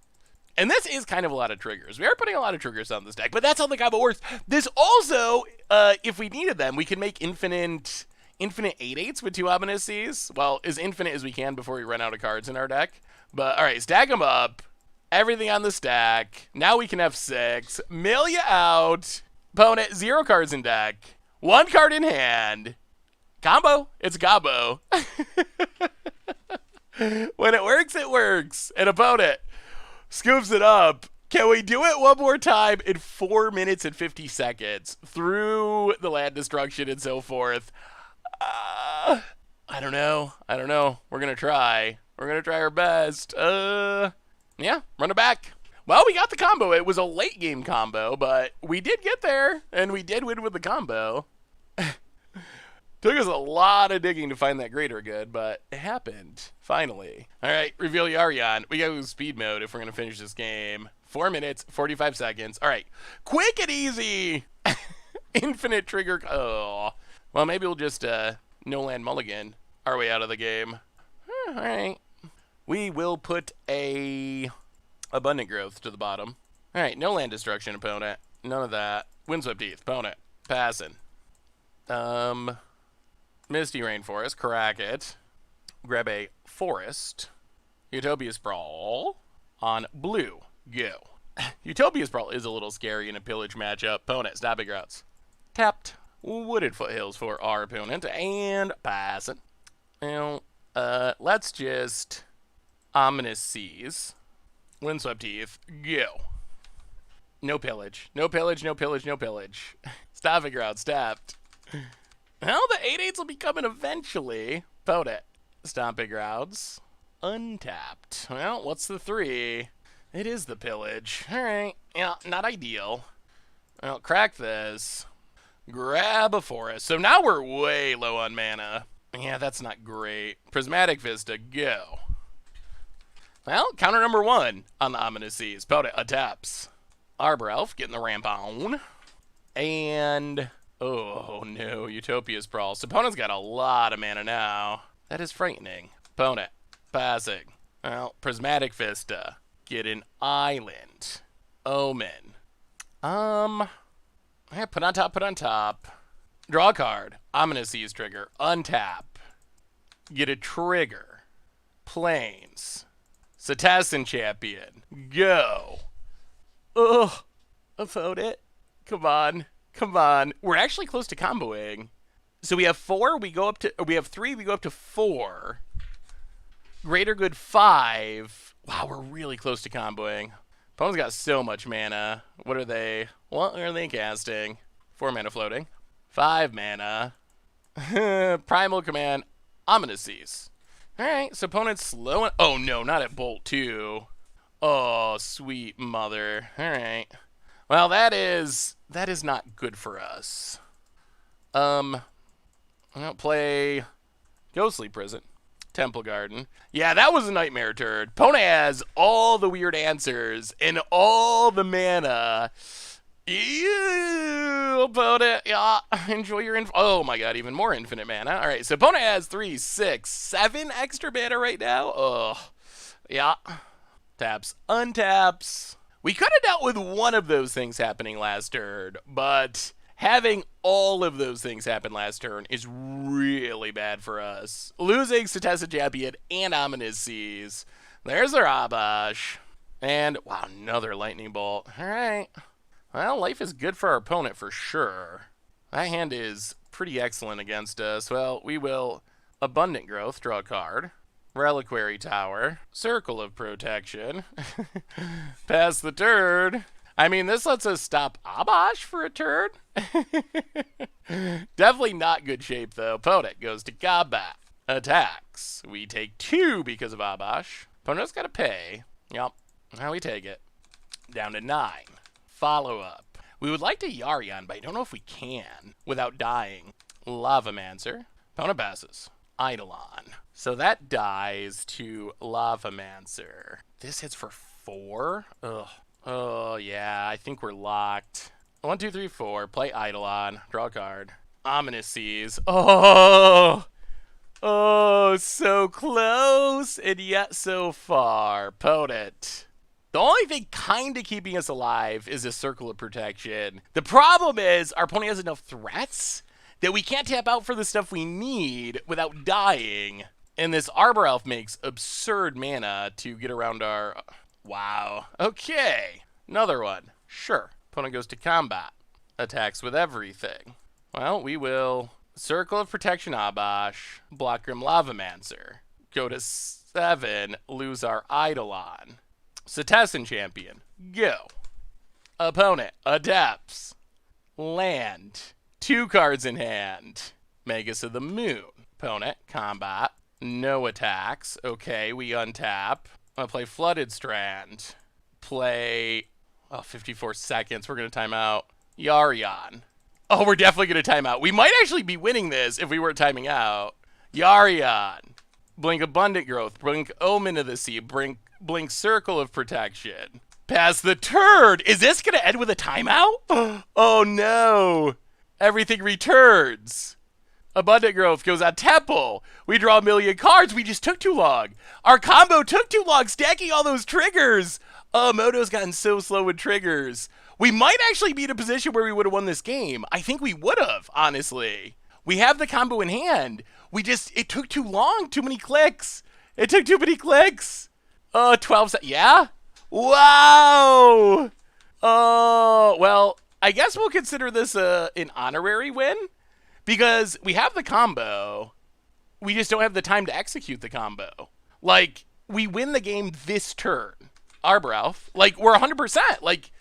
And this is kind of a lot of triggers. We are putting a lot of triggers on this deck, but that's how the combo works. This also, if we needed them, we can make infinite 8-8s with 2 Ominous Seas. Well, as infinite as we can before we run out of cards in our deck. But, alright, stack them up. Everything on the stack. Now we can have 6. Mill ya out. Opponent, 0 cards in deck. 1 card in hand. Combo. It's a combo. When it works, it works. And opponent scoops it up. Can we do it one more time in 4 minutes and 50 seconds through the land destruction and so forth? I don't know. We're going to try. We're going to try our best. Yeah, run it back. Well, we got the combo. It was a late game combo, but we did get there, and we did win with the combo. Took us a lot of digging to find that Greater Good, but it happened, finally. All right, reveal Yarion. We got to go speed mode if we're going to finish this game. 4 minutes, 45 seconds. All right, quick and easy. Infinite trigger. Oh, well, maybe we'll just no land mulligan our way out of the game. All right. We will put a Abundant Growth to the bottom. All right, no land destruction, opponent. None of that. Windswept Heath, opponent. Passing. Misty Rainforest, crack it. Grab a Forest. Utopia Sprawl on blue. Go. Utopia Sprawl is a little scary in a pillage matchup. Opponent, Stopping Grounds. Tapped. Wooded Foothills for our opponent. And passing. Now, let's just Ominous Seas. Windswept Heath. Go. No pillage. No pillage, no pillage, no pillage. Stopping Grounds, tapped. Well, the 8/8s will be coming eventually. Opponent. Stomping Grounds. Untapped. Well, what's the 3? It is the pillage. Alright. Yeah, not ideal. Well, crack this. Grab a forest. So now we're way low on mana. Yeah, that's not great. Prismatic Vista, go. Well, counter number 1 on the Ominous Seas. Opponent attacks. Arbor Elf getting the ramp on. And... oh no, Utopia Sprawl. So opponent's got a lot of mana now. That is frightening. Opponent. Passing. Well, Prismatic Vista. Get an island. Omen. Yeah, put on top, put on top. Draw a card. Ominous Seas trigger. Untap. Get a trigger. Plains. Cetassin Champion. Go. Ugh. Opponent. Come on. Come on. We're actually close to comboing. So we have 4, we go up to, or we have 3, we go up to 4. Greater good 5. Wow, we're really close to comboing. Opponent's got so much mana. What are they? What are they casting? 4 mana floating. 5 mana. Primal Command. Ominous Seas. Alright, so opponent's slow. Oh no, not at Bolt 2. Oh, sweet mother. Alright. Well, that is not good for us. I'll play Ghostly Prison. Temple Garden. Yeah, that was a nightmare turd. Opponent has all the weird answers and all the mana. Ew, opponent. Yeah, enjoy your oh my god, even more infinite mana. All right, so opponent has 3, 6, 7 extra mana right now. Ugh. Yeah. Taps, untaps. We could have dealt with one of those things happening last turn, but having all of those things happen last turn is really bad for us. Losing Cetassin Champion and Ominous Seas. There's our Abash. And, wow, another Lightning Bolt. All right. Well, life is good for our opponent for sure. That hand is pretty excellent against us. Well, we will Abundant Growth, draw a card. Reliquary Tower. Circle of Protection. Pass the turn. I mean, this lets us stop Abash for a turn. Definitely not good shape, though. Opponent goes to combat. Attacks. We take 2 because of Abash. Opponent's got to pay. Yep. Now we take it. Down to 9. Follow up. We would like to Yarion, but I don't know if we can without dying. Lavamancer. Opponent passes. Eidolon. So that dies to Lavamancer. This hits for 4? Ugh. Oh, yeah, I think we're locked. 1, 2, 3, 4. Play Eidolon. Draw a card. Ominous Seas. Oh! Oh, so close, and yet so far. Opponent. The only thing kind of keeping us alive is a Circle of Protection. The problem is our opponent has enough threats that we can't tap out for the stuff we need without dying. And this Arbor Elf makes absurd mana to get around our... Wow. Okay. Another one. Sure. Opponent goes to combat. Attacks with everything. Well, we will Circle of Protection Abash. Block Grim Lavamancer. Go to 7. Lose our Eidolon. Cetassin Champion. Go. Opponent adapts. Land. 2 cards in hand. Magus of the Moon. Opponent combat. No attacks. Okay, we untap. I'll play Flooded Strand. Play... Oh, 54 seconds. We're going to time out. Yarion. Oh, we're definitely going to time out. We might actually be winning this if we were timing out. Yarion. Blink Abundant Growth. Blink Omen of the Sea. Blink Circle of Protection. Pass the turn. Is this going to end with a timeout? Oh, no. Everything returns. Abundant Growth goes on Temple. We draw a million cards. We just took too long. Our combo took too long stacking all those triggers. Moto's gotten so slow with triggers. We might actually be in a position where we would have won this game. I think we would have, honestly. We have the combo in hand. It took too long. Too many clicks. It took too many clicks. 12 yeah? Wow. Well, I guess we'll consider this an honorary win. Because we have the combo, we just don't have the time to execute the combo. Like, we win the game this turn. Arbralf, like, we're 100%. Like,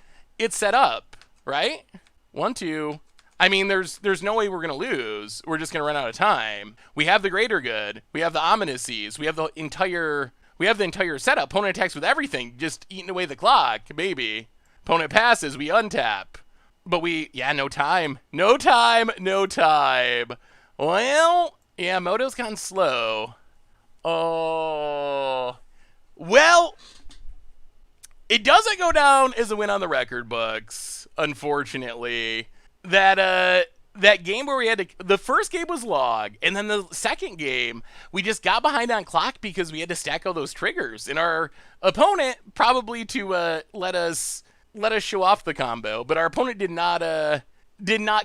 it's set up, right? 1, 2. I mean, there's no way we're going to lose. We're just going to run out of time. We have the Greater Good. We have the Ominous Seas. We have the entire setup. Opponent attacks with everything, just eating away the clock, baby. Opponent passes, we untap. But no time. No time. Well, yeah, Moto's gotten slow. Oh. Well, it doesn't go down as a win on the record books, unfortunately. That game where the first game was log, and then the second game, we just got behind on clock because we had to stack all those triggers. And our opponent, probably to let us show off the combo, but our opponent did not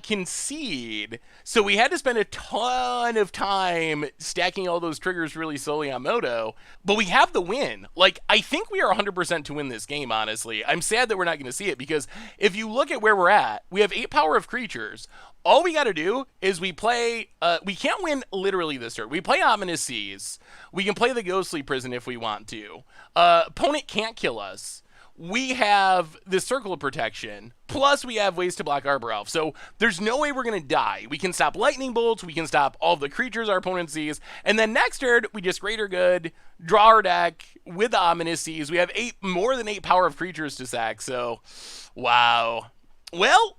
concede. So we had to spend a ton of time stacking all those triggers really slowly on Moto, but we have the win. Like, I think we are 100% to win this game, honestly. I'm sad that we're not going to see it, because if you look at where we're at, we have 8 power of creatures. All we got to do is we play, we can't win literally this turn. We play Ominous Seas. We can play the Ghostly Prison if we want to. Opponent can't kill us. We have this Circle of Protection, plus we have ways to block Arborelf. So there's no way we're going to die. We can stop Lightning Bolts, we can stop all the creatures our opponent sees, and then next turn, we just Greater Good, draw our deck with the Ominous Seas. We have more than 8 power of creatures to sack, so wow. Well,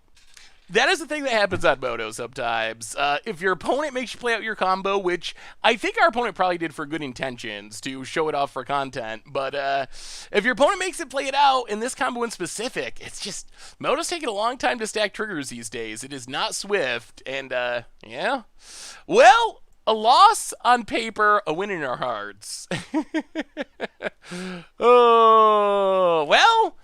that is the thing that happens on Moto sometimes. If your opponent makes you play out your combo, which I think our opponent probably did for good intentions to show it off for content, but if your opponent makes it play it out, in this combo in specific, it's just, Moto's taking a long time to stack triggers these days. It is not swift, and yeah. Well, a loss on paper, a win in our hearts. Oh, well,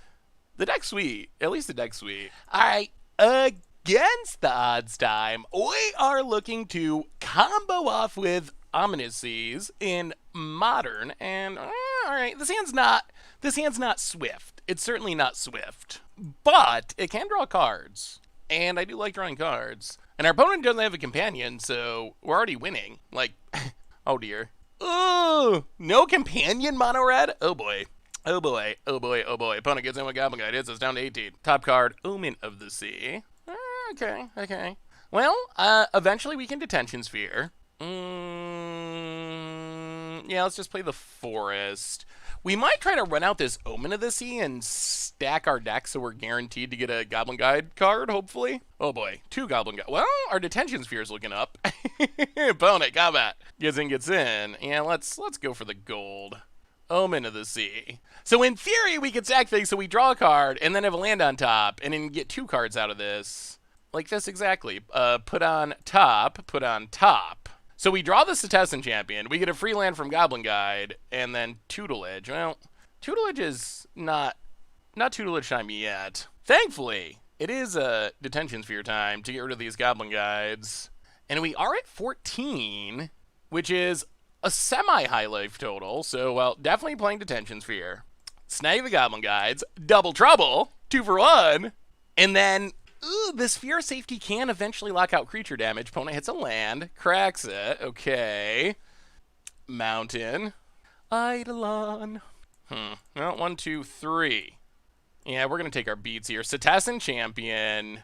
the deck's sweet. At least the deck's sweet. All right, against the odds time, we are looking to combo off with Ominous Seas in Modern, and all right, this hand's not swift. It's certainly not swift, but it can draw cards, and I do like drawing cards. And our opponent doesn't have a companion, so we're already winning. Like, oh dear. Ooh, no companion mono red? Oh boy. Oh boy, oh boy, oh boy. Opponent gets in with Goblin Guide. It's us down to 18. Top card, Omen of the Sea. Okay. Well, eventually we can Detention Sphere. Yeah, let's just play the Forest. We might try to run out this Omen of the Sea and stack our deck so we're guaranteed to get a Goblin Guide card, hopefully. Oh boy, 2 Goblin Guide. Well, our Detention Sphere is looking up. Opponent, combat. Gets in. Yeah, let's go for the gold. Omen of the Sea. So in theory, we could sack things so we draw a card and then have a land on top and then get 2 cards out of this. Like this exactly. Put on top. So we draw the Cetessan Champion. We get a free land from Goblin Guide and then Tutelage. Well, Tutelage is not Tutelage time yet. Thankfully, it is a Detention Sphere time to get rid of these Goblin Guides. And we are at 14, which is a semi-high life total, so, well, definitely playing Detention Sphere. Snag the Goblin Guides, double trouble, 2 for 1, and then, the Sphere of Safety can eventually lock out creature damage. Opponent hits a land, cracks it, okay. Mountain, Eidolon. Well, 1, 2, 3. Yeah, we're going to take our beats here. Cetessan Champion,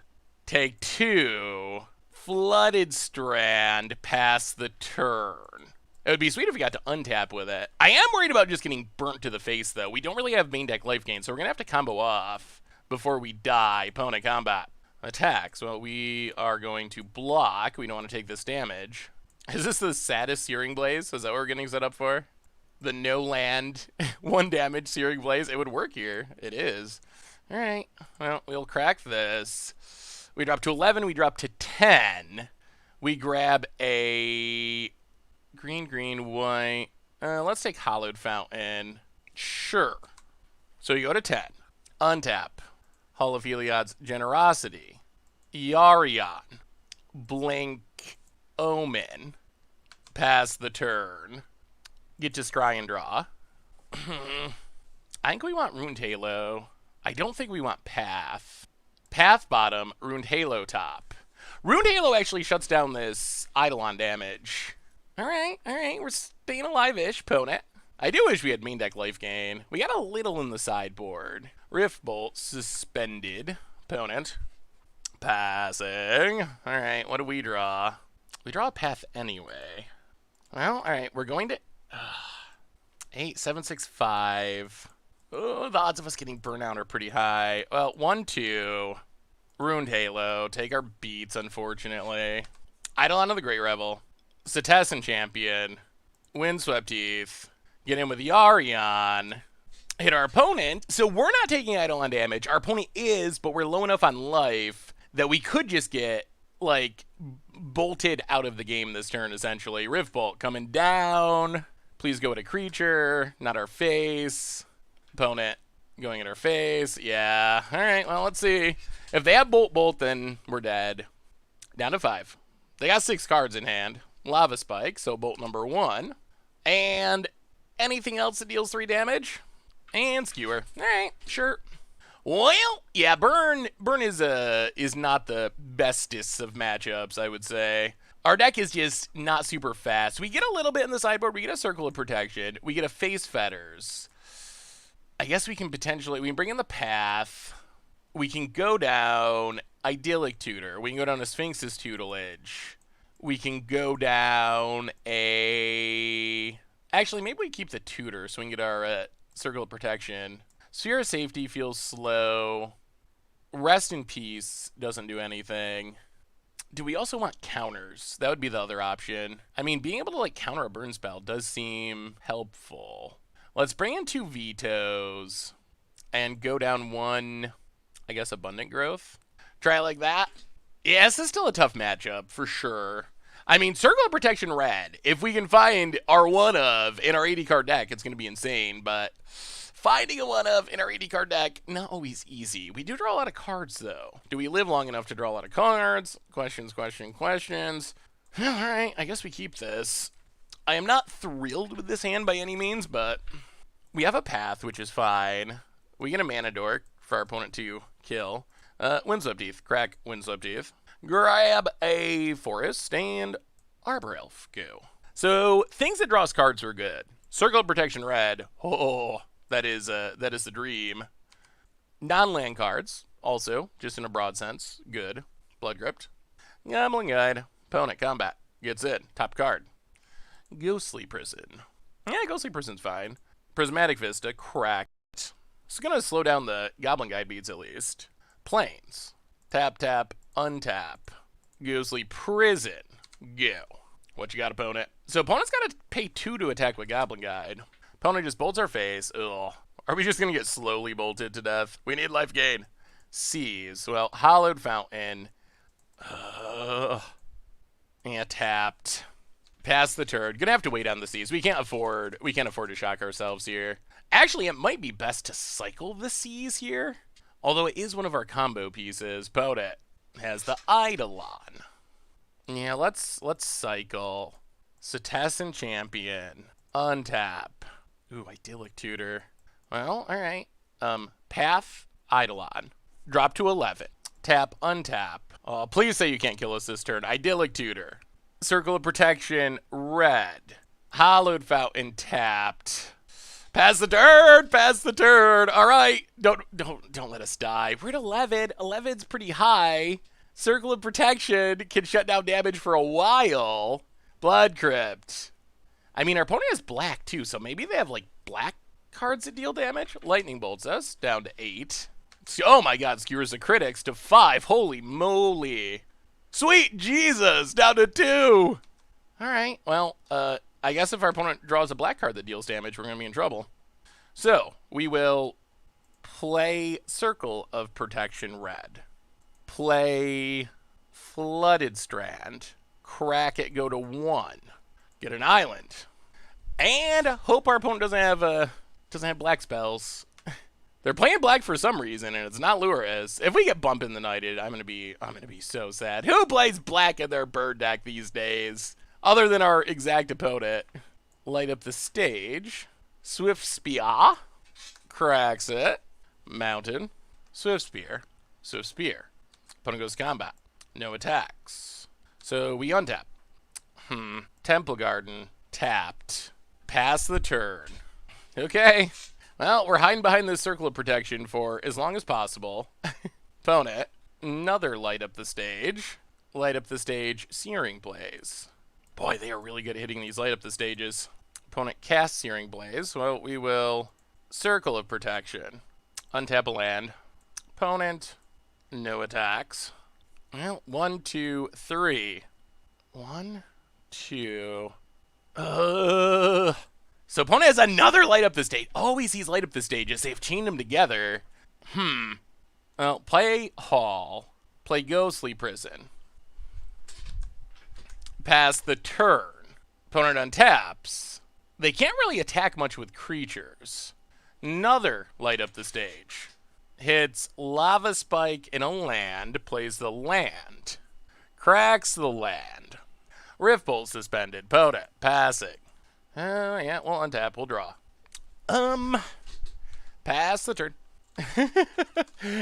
take 2. Flooded Strand, pass the turn. It would be sweet if we got to untap with it. I am worried about just getting burnt to the face, though. We don't really have main deck life gain, so we're going to have to combo off before we die. Opponent combat. Attacks. Well, we are going to block. We don't want to take this damage. Is this the saddest Searing Blaze? Is that what we're getting set up for? The no land, 1 damage Searing Blaze? It would work here. It is. All right. Well, we'll crack this. We drop to 11. We drop to 10. We grab a green, green, white. Let's take Hallowed Fountain. Sure. So you go to 10. Untap. Hall of Heliod's Generosity. Yarion. Blink Omen. Pass the turn. Get to scry and draw. I think we want Ruined Halo. I don't think we want Path. Path bottom, Ruined Halo top. Ruined Halo actually shuts down this Eidolon damage. Alright, we're staying alive-ish, opponent. I do wish we had main deck life gain. We got a little in the sideboard. Rift Bolt, suspended. Opponent. Passing. Alright, what do we draw? We draw a Path anyway. Well, alright, we're going to... 8, 7, 6, 5. Oh, the odds of us getting burnout are pretty high. Well, 1, 2. Ruined Halo. Take our beats, unfortunately. Eidolon of the Great Revel. Setessan Champion. Windswept Teeth. Get in with Yarion. Hit our opponent. So we're not taking Eidolon damage. Our opponent is, but we're low enough on life that we could just get, like, bolted out of the game this turn, essentially. Rift Bolt coming down. Please go at a creature, not our face. Opponent going at our face. Yeah. All right, well, let's see. If they have Bolt, then we're dead. Down to 5. They got 6 cards in hand. Lava Spike, so Bolt number 1. And anything else that deals 3 damage? And Skewer. All right, sure. Well, yeah, Burn is not the bestest of matchups, I would say. Our deck is just not super fast. We get a little bit in the sideboard. We get a Circle of Protection. We get a Face Fetters. I guess we can bring in the Path. We can go down Idyllic Tutor. We can go down a Sphinx's Tutelage. We can go down a... Actually, maybe we keep the Tutor so we can get our Circle of Protection. Sphere of Safety feels slow. Rest in Peace doesn't do anything. Do we also want counters? That would be the other option. I mean, being able to, like, counter a burn spell does seem helpful. Let's bring in 2 vetoes and go down 1, I guess, Abundant Growth. Try it like that. Yeah, this is still a tough matchup, for sure. I mean, Circle of Protection red. If we can find our one-of in our 80-card deck, it's going to be insane, but... Finding a one-of in our 80-card deck, not always easy. We do draw a lot of cards, though. Do we live long enough to draw a lot of cards? Questions. All right, I guess we keep this. I am not thrilled with this hand by any means, but we have a Path, which is fine. We get a Mana Dork for our opponent to kill. Windswept Teeth. Crack Windswept Teeth. Grab a Forest and Arbor Elf. Go. So, things that draw us cards are good. Circle of Protection red. Oh... That is the dream. Non-land cards, also, just in a broad sense, good. Blood Gripped. Goblin Guide. Opponent combat. Gets in. Top card. Ghostly Prison. Yeah, Ghostly Prison's fine. Prismatic Vista. Cracked. It's going to slow down the Goblin Guide beats at least. Plains. Tap, tap, untap. Ghostly Prison. Go. What you got, opponent? So opponent's got to pay 2 to attack with Goblin Guide. Opponent just bolts our face. Ugh. Are we just going to get slowly bolted to death? We need life gain. Seize. Well, Hallowed Fountain. Yeah, tapped. Pass the turn. Gonna have to wait on the Seize. We can't afford to shock ourselves here. Actually, it might be best to cycle the Seize here. Although it is one of our combo pieces. Opponent has the Eidolon. Yeah, let's cycle. Setessan Champion. Untap. Ooh, Idyllic Tutor. Well, alright. Path, Eidolon. Drop to 11. Tap, untap. Oh, please say you can't kill us this turn. Idyllic Tutor. Circle of Protection, red. Hallowed Fountain, tapped. Pass the turn! Alright. Don't let us die. We're at 11. 11's pretty high. Circle of Protection can shut down damage for a while. Blood Crypt. I mean, our opponent has black, too, so maybe they have, like, black cards that deal damage. Lightning Bolts us down to 8. Oh, my God, skewers the critics to 5. Holy moly. Sweet Jesus, down to 2. All right, well, I guess if our opponent draws a black card that deals damage, we're going to be in trouble. So, we will play Circle of Protection red. Play Flooded Strand. crack it, go to 1. Get an island. And hope our opponent doesn't have black spells. They're playing black for some reason, and it's not Luris. If we get bumped in the Knighted, I'm gonna be so sad. Who plays black in their bird deck these days? Other than our exact opponent. Light up the stage. Swift Spear. Cracks it. Mountain. Swift Spear. Swift Spear. Opponent goes combat. No attacks. So we untap. Temple Garden. Tapped. Pass the turn. Okay. Well, we're hiding behind this circle of protection for as long as possible. Opponent. Another light up the stage. Light up the stage. Searing Blaze. Boy, they are really good at hitting these light up the stages. Opponent casts Searing Blaze. Well, we will Circle of Protection. Untap a land. Opponent. No attacks. Well, 1, 2, 3. 1, 2. So opponent has another light up the stage. Always these light up the stages. They've chained them together. Well, play Hall. Play Ghostly Prison. Pass the turn. Opponent untaps. They can't really attack much with creatures. Another light up the stage. Hits Lava Spike in a land. Plays the land. Cracks the land. Rift Bolt suspended. Opponent. Passing. Yeah, we'll untap. We'll draw. Pass the turn.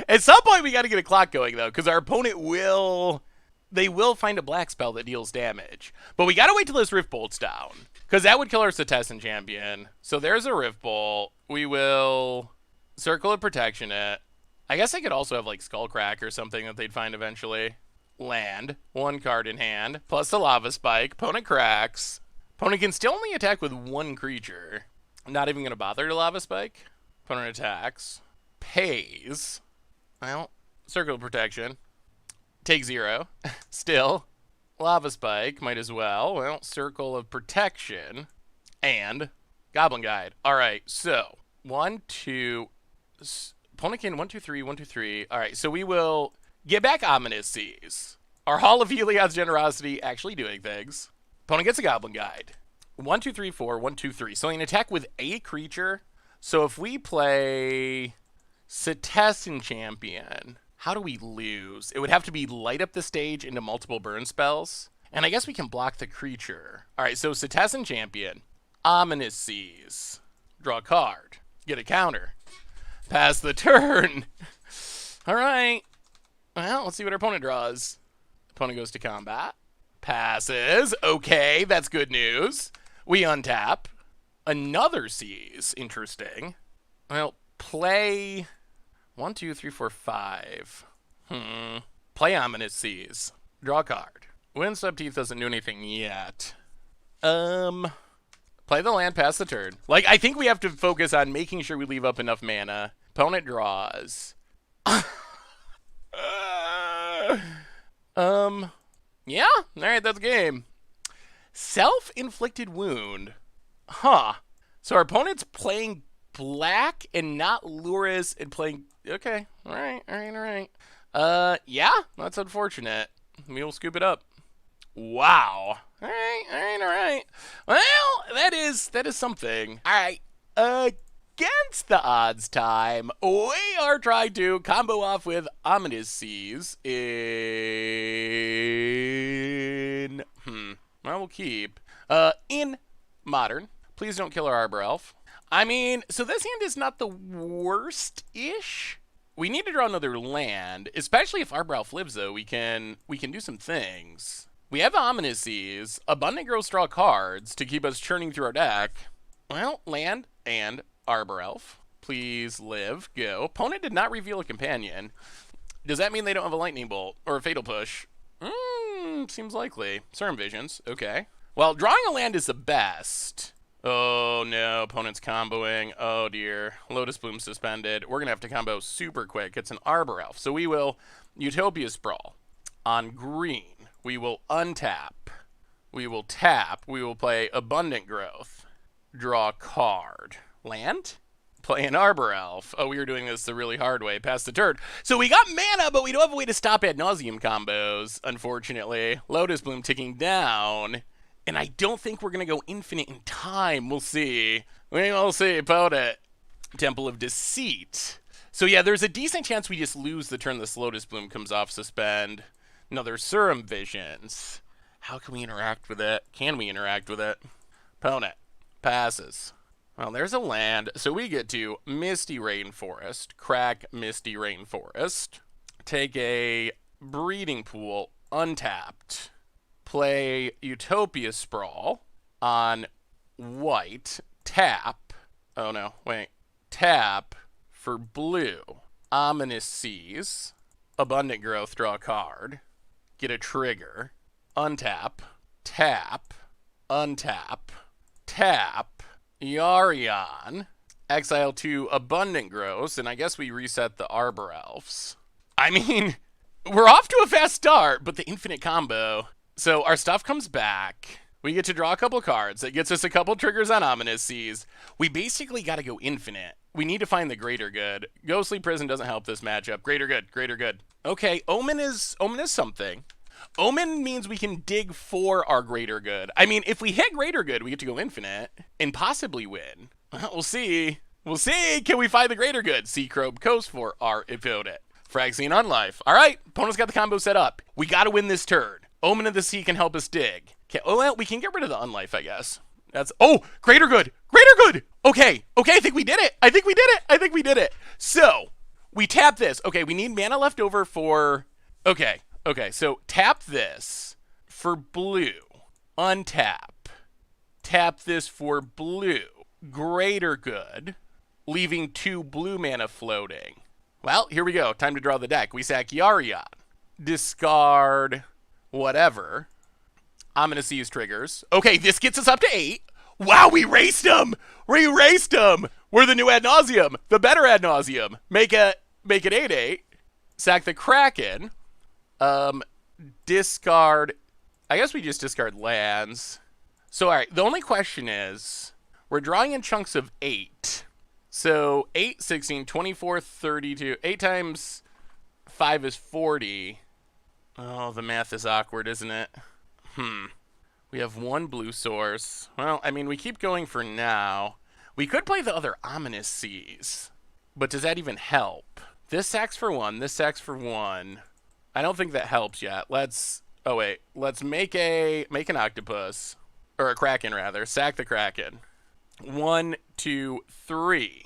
At some point, we got to get a clock going, though, because our opponent will... They will find a black spell that deals damage. But we got to wait till this Rift Bolt's down, because that would kill our Cetessan champion. So there's a Rift Bolt. We will Circle of Protection it. I guess I could also have, like, Skullcrack or something that they'd find eventually. Land. 1 card in hand. Plus the Lava Spike. Opponent cracks. Opponent can still only attack with 1 creature. I'm not even going to bother to Lava Spike. Opponent attacks. Pays. Well, Circle of Protection. Take 0. Still. Lava Spike. Might as well. Well, Circle of Protection. And Goblin Guide. Alright, so 1, 2. Opponent can 1, 2, 3, 1, 2, 3. Alright, so we will get back Ominous Seas. Our Hall of Heliod's Generosity actually doing things. Opponent gets a Goblin Guide. 1, 2, 3, 4, 1, 2, 3. So he can attack with a creature. So if we play Cetessan Champion, how do we lose? It would have to be light up the stage into multiple burn spells. And I guess we can block the creature. Alright, so Cetessan Champion. Ominous Seas. Draw a card. Get a counter. Pass the turn. Alright. Well, let's see what our opponent draws. Opponent goes to combat. Passes. Okay, that's good news. We untap. Another Seas. Interesting. Well, play 1, 2, 3, 4, 5. Play Ominous Seas. Draw a card. Windswept Teeth doesn't do anything yet. Play the land, pass the turn. Like, I think we have to focus on making sure we leave up enough mana. Opponent draws. Yeah, alright, that's a game. Self-inflicted wound. Huh. So our opponent's playing black and not Luris and playing... Okay, alright. Yeah, that's unfortunate. We will scoop it up. Wow. Alright. Well, that is something. Alright, against the odds time, we are trying to combo off with Ominous Seas in... Well, we'll keep. In Modern. Please don't kill our Arbor Elf. I mean, so this hand is not the worst-ish. We need to draw another land, especially if Arbor Elf lives, though. We can do some things. We have Ominous Seas, Abundant Growth draw cards to keep us churning through our deck. Well, land and Arbor Elf. Please live. Go. Opponent did not reveal a companion. Does that mean they don't have a Lightning Bolt or a Fatal Push? Seems likely. Serum Visions. Okay. Well, drawing a land is the best. Oh, no. Opponent's comboing. Oh, dear. Lotus Bloom suspended. We're going to have to combo super quick. It's an Arbor Elf. So we will Utopia Sprawl. On green, we will untap. We will tap. We will play Abundant Growth. Draw a card. Land? Play an Arbor Elf. Oh, we were doing this the really hard way, past the turn. So we got mana, but we don't have a way to stop ad nauseum combos, unfortunately. Lotus Bloom ticking down. And I don't think we're going to go infinite in time. We'll see. We'll see about it. Temple of Deceit. So yeah, there's a decent chance we just lose the turn this Lotus Bloom comes off suspend. Another Serum Visions. How can we interact with it? Can we interact with it? Opponent. Passes. Well, there's a land, so we get to Misty Rainforest, crack Misty Rainforest, take a Breeding Pool, untapped, play Utopia Sprawl on white, tap, oh no, wait, tap for blue, Ominous Seas, Abundant Growth, draw a card, get a trigger, untap, tap, untap, tap, Yarion, exile 2 Abundant Growth, and I guess we reset the Arbor Elves. I mean, we're off to a fast start, but the infinite combo. So our stuff comes back. We get to draw a couple cards. It gets us a couple triggers on Ominous Seas. We basically got to go infinite. We need to find the greater good. Ghostly Prison doesn't help this matchup. Greater good, greater good. Okay, Omen is something. Omen means we can dig for our greater good. I mean, if we hit greater good, we get to go infinite and possibly win. We'll see. We'll see. Can we find the greater good? Sea Crobe Coast for our opponent. Phyrexian Unlife. All right, opponent's got the combo set up. We got to win this turn. Omen of the Sea can help us dig. Okay, oh, well, we can get rid of the Unlife, I guess. That's, oh, greater good. Greater good. Okay, I think we did it. I think we did it. So, we tap this. Okay, we need mana left over for, okay, so tap this for blue, untap, tap this for blue, greater good, leaving 2 blue mana floating. Well, here we go. Time to draw the deck. We sack Yarion, discard whatever. Ominous Seas triggers. Okay, this gets us up to 8. Wow, we raced him. We're the new ad nauseum, the better ad nauseum. Make it 8/8. Sack the Kraken. Discard, I guess we just discard lands. So, all right, the only question is, we're drawing in chunks of 8. So, 8, 16, 24, 32. 8 times 5 is 40. Oh, the math is awkward, isn't it? We have 1 blue source. Well, I mean, we keep going for now. We could play the other Ominous Seas, but does that even help? This sacks for 1, this sacks for 1. I don't think that helps yet. Let's make an octopus, or a kraken rather. Sack the Kraken. 1, 2, 3.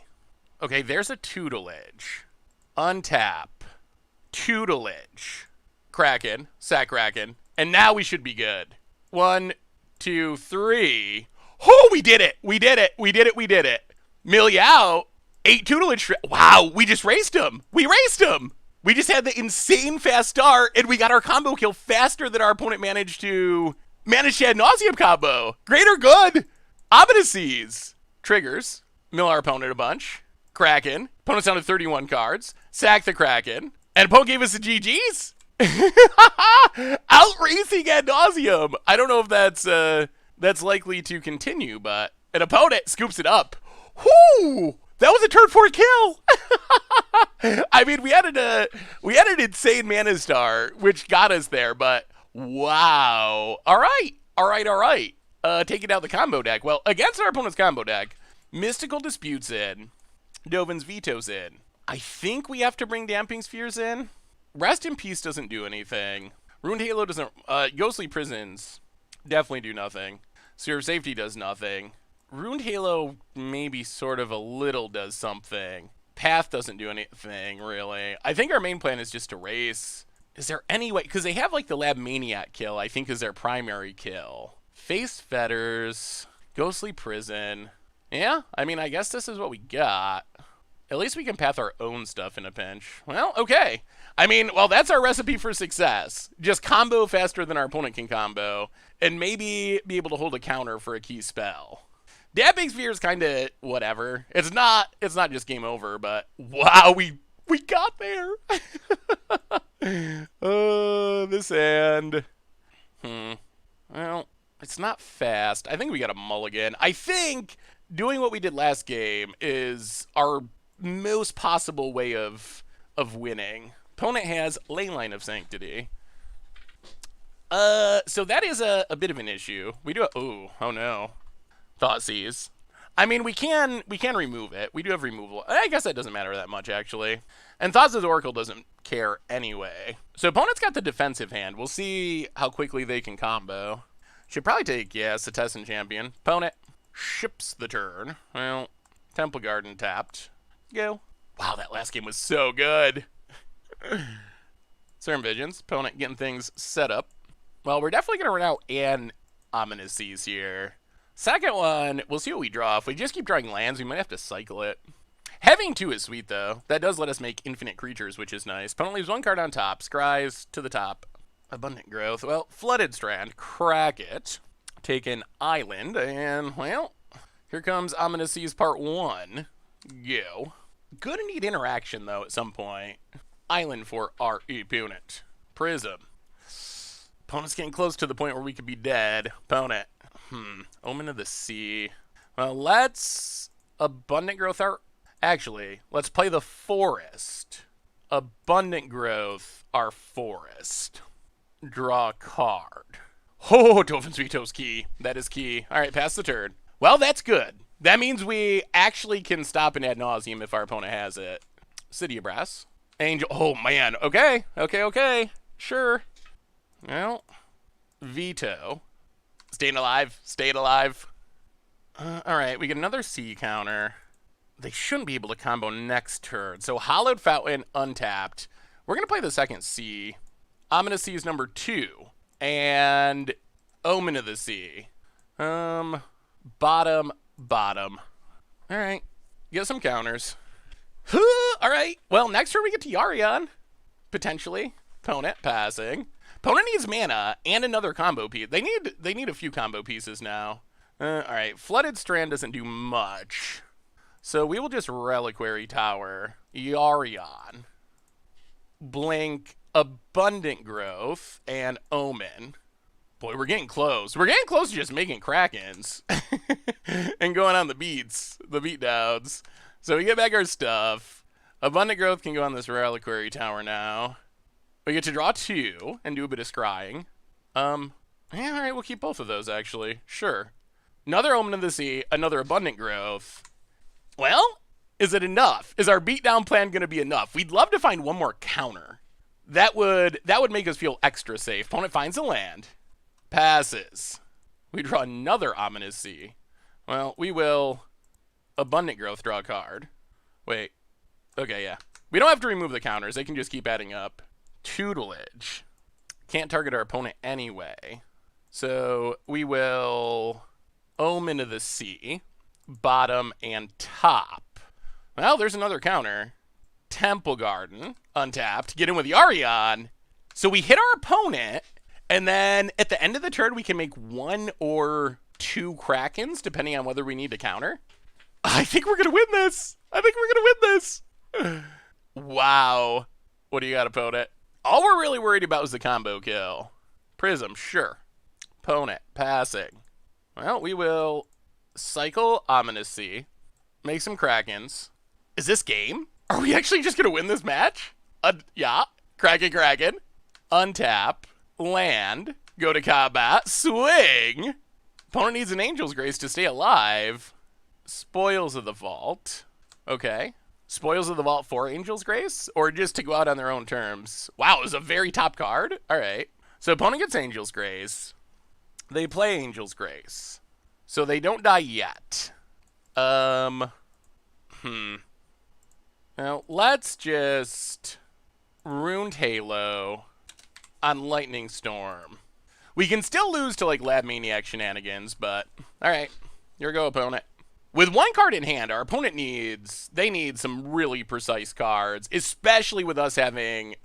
Okay, there's a tutelage. Untap. Tutelage. Kraken. Sack Kraken. And now we should be good. 1, 2, 3. Oh, we did it. We did it. Mill you out. 8 tutelage. Wow, we just raced him. We just had the insane fast start, and we got our combo kill faster than our opponent managed to ad nauseum combo. Greater good. Ominous Seas. Triggers. Mill our opponent a bunch. Kraken. Opponent's down to 31 cards. Sack the Kraken. And opponent gave us the GGs. Out racing ad nauseum. I don't know if that's likely to continue, but an opponent scoops it up. Whoo! That was a turn 4 kill. I mean, we had an insane mana star, which got us there, but wow. All right. Taking out the combo deck. Well, against our opponent's combo deck, Mystical Dispute's in. Dovin's Veto's in. I think we have to bring Damping Spheres in. Rest in Peace doesn't do anything. Ruined Halo doesn't. Ghostly Prisons definitely do nothing. Sphere of Safety does nothing. Ruined Halo maybe sort of a little does something. Path doesn't do anything, really. I think our main plan is just to race. Is there any way? Because they have like the Lab Maniac kill, I think, is their primary kill. Face Fetters. Ghostly Prison. Yeah, I mean, I guess this is what we got. At least we can path our own stuff in a pinch. Well, okay. I mean, well, that's our recipe for success. Just combo faster than our opponent can combo, and maybe be able to hold a counter for a key spell. Damping Sphere is kind of whatever. It's not just game over, but wow, we got there. This hand. Well, it's not fast. I think we got a mulligan. I think doing what we did last game is our most possible way of winning. Opponent has Leyline of Sanctity. So that is a bit of an issue. We do oh no. Thoughtseize. I mean, we can remove it. We do have removal. I guess that doesn't matter that much, actually. And Thoughtseize Oracle doesn't care anyway. So opponent's got the defensive hand. We'll see how quickly they can combo. Should probably take, yeah, Setessan Champion. Opponent ships the turn. Well, Temple Garden tapped. Go. Wow, that last game was so good. Certain Visions. Opponent getting things set up. Well, we're definitely going to run out an Ominous Seas here. Second one, we'll see what we draw. If we just keep drawing lands, we might have to cycle it. Having 2 is sweet, though. That does let us make infinite creatures, which is nice. Opponent leaves 1 card on top. Scries to the top. Abundant Growth. Well, Flooded Strand. Crack it. Take an Island. And, well, here comes Ominous Seas Part 1. Go. Good and neat interaction, though, at some point. Island for our opponent. Prism. Opponent's getting close to the point where we could be dead. Opponent. Omen of the Sea. Well, let's Abundant Growth our... Actually, let's play the Forest. Abundant Growth our Forest. Draw a card. Oh, Dolphin's Veto's key. That is key. All right, pass the turn. Well, that's good. That means we actually can stop an ad nauseum if our opponent has it. City of Brass. Angel. Oh, man. Okay. Okay. Sure. Well, Veto. Staying alive. All right, we get another sea counter. They shouldn't be able to combo next turn. So Hallowed Fountain untapped. We're going to play the second sea. Ominous Seas number 2. And Omen of the Sea. Bottom. All right, get some counters. All right, well, next turn we get to Yarion. Potentially. Opponent passing. Opponent needs mana and another combo piece. They need a few combo pieces now. All right, Flooded Strand doesn't do much. So we will just Reliquary Tower. Yarion. Blink, Abundant Growth, and Omen. Boy, we're getting close. We're getting close to just making Krakens. And going on the beatdowns. So we get back our stuff. Abundant Growth can go on this Reliquary Tower now. We get to draw 2 and do a bit of scrying. Yeah, alright, we'll keep both of those, actually. Sure. Another Omen of the Sea, another Abundant Growth. Well, is it enough? Is our beatdown plan going to be enough? We'd love to find one more counter. That would make us feel extra safe. Opponent finds a land. Passes. We draw another Ominous Sea. Well, we will Abundant Growth draw a card. Wait. Okay, yeah. We don't have to remove the counters. They can just keep adding up. Tutelage. Can't target our opponent anyway. So we will Omen of the Sea. Bottom and top. Well, there's another counter. Temple Garden. Untapped. Get in with Yarion. So we hit our opponent. And then at the end of the turn, we can make 1 or 2 Krakens, depending on whether we need to counter. I think we're going to win this. Wow. What do you got, opponent? All we're really worried about is the combo kill. Prism, sure. Opponent, passing. Well, we will cycle Ominous Sea. Make some Krakens. Is this game? Are we actually just going to win this match? Yeah. Kraken. Untap. Land. Go to combat. Swing. Opponent needs an Angel's Grace to stay alive. Spoils of the Vault. Okay. Spoils of the Vault for Angel's Grace? Or just to go out on their own terms? Wow, it was a very top card. All right. So opponent gets Angel's Grace. They play Angel's Grace. So they don't die yet. Well, let's just Ruined Halo on Lightning Storm. We can still lose to, like, Lab Maniac shenanigans, but... Alright, here we go, opponent. With 1 card in hand, our opponent they need some really precise cards, especially with us having...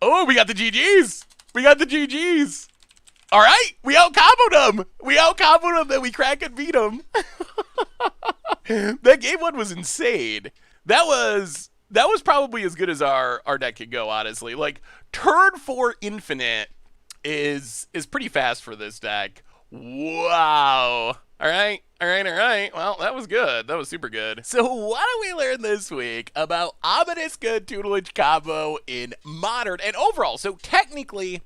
Oh, we got the GGs! Alright, we out-comboed them! Then we crack and beat them. That game 1 was insane. That was probably as good as our deck could go, honestly. Like, turn 4 Infinite is pretty fast for this deck. Wow. All right. All right, all right. Well, that was good. That was super good. So, what do we learn this week about ominous good tutelage combo in Modern and overall? So, technically,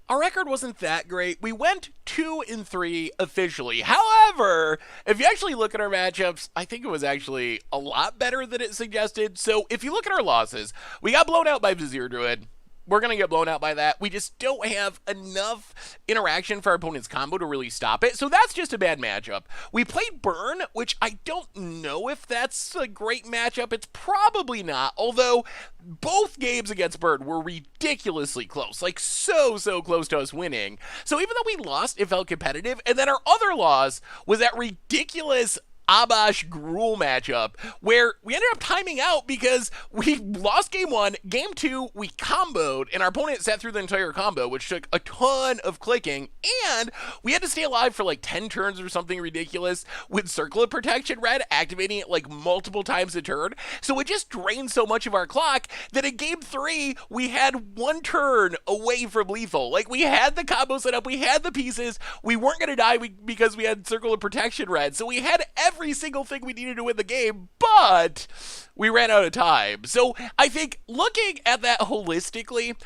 our record wasn't that great. We went 2-3 officially. However, if you actually look at our matchups, I think it was actually a lot better than it suggested. So, if you look at our losses, we got blown out by Vizier Druid. We're going to get blown out by that. We just don't have enough interaction for our opponent's combo to really stop it. So that's just a bad matchup. We played Burn, which I don't know if that's a great matchup. It's probably not, although both games against Burn were ridiculously close. Like so close to us winning. So even though we lost, it felt competitive. And then our other loss was that ridiculous Abash Gruul matchup where we ended up timing out because we lost game 1, game 2 we comboed and our opponent sat through the entire combo, which took a ton of clicking, and we had to stay alive for like 10 turns or something ridiculous with Circle of Protection Red activating it like multiple times a turn. So it just drained so much of our clock that in game 3 we had 1 turn away from lethal. Like we had the combo set up, we had the pieces, we weren't going to die because we had Circle of Protection Red, so we had every single thing we needed to win the game, but we ran out of time. So I think looking at that holistically,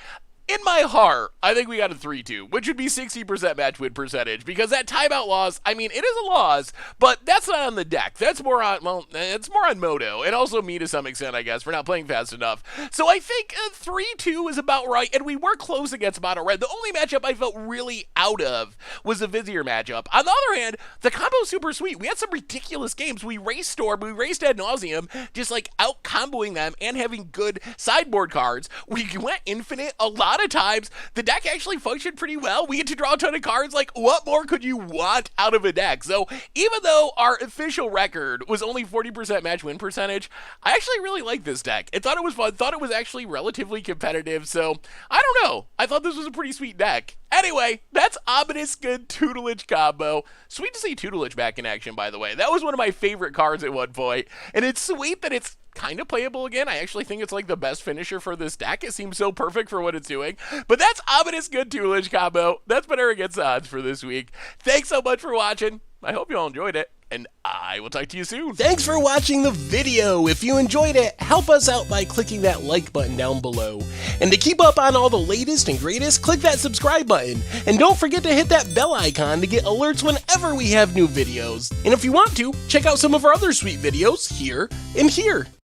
in my heart, I think we got a 3-2, which would be 60% match win percentage, because that timeout loss, I mean, it is a loss, but that's not on the deck. That's more on, well, it's more on Moto, and also me to some extent, I guess, for not playing fast enough. So I think a 3-2 is about right, and we were close against Mono Red. The only matchup I felt really out of was the Vizier matchup. On the other hand, the combo's super sweet. We had some ridiculous games. We raced Storm, we raced Ad Nauseam, just like out-comboing them and having good sideboard cards. We went infinite a lot of times. The deck actually functioned pretty well. We get to draw a ton of cards. Like, what more could you want out of a deck? So even though our official record was only 40% match win percentage, I actually really liked this deck. I thought it was fun. Thought it was actually relatively competitive. So I don't know. I thought this was a pretty sweet deck. Anyway, that's ominous good tutelage combo. Sweet to see tutelage back in action, by the way. That was one of my favorite cards at one point, and it's sweet that it's kind of playable again. I actually think it's like the best finisher for this deck. It seems so perfect for what it's doing. But that's ominous good tutelage combo. That's been our Against Odds for this week. Thanks so much for watching. I hope you all enjoyed it, and I will talk to you soon. Thanks for watching the video. If you enjoyed it, help us out by clicking that like button down below. And to keep up on all the latest and greatest, click that subscribe button. And don't forget to hit that bell icon to get alerts whenever we have new videos. And if you want to, check out some of our other sweet videos here and here.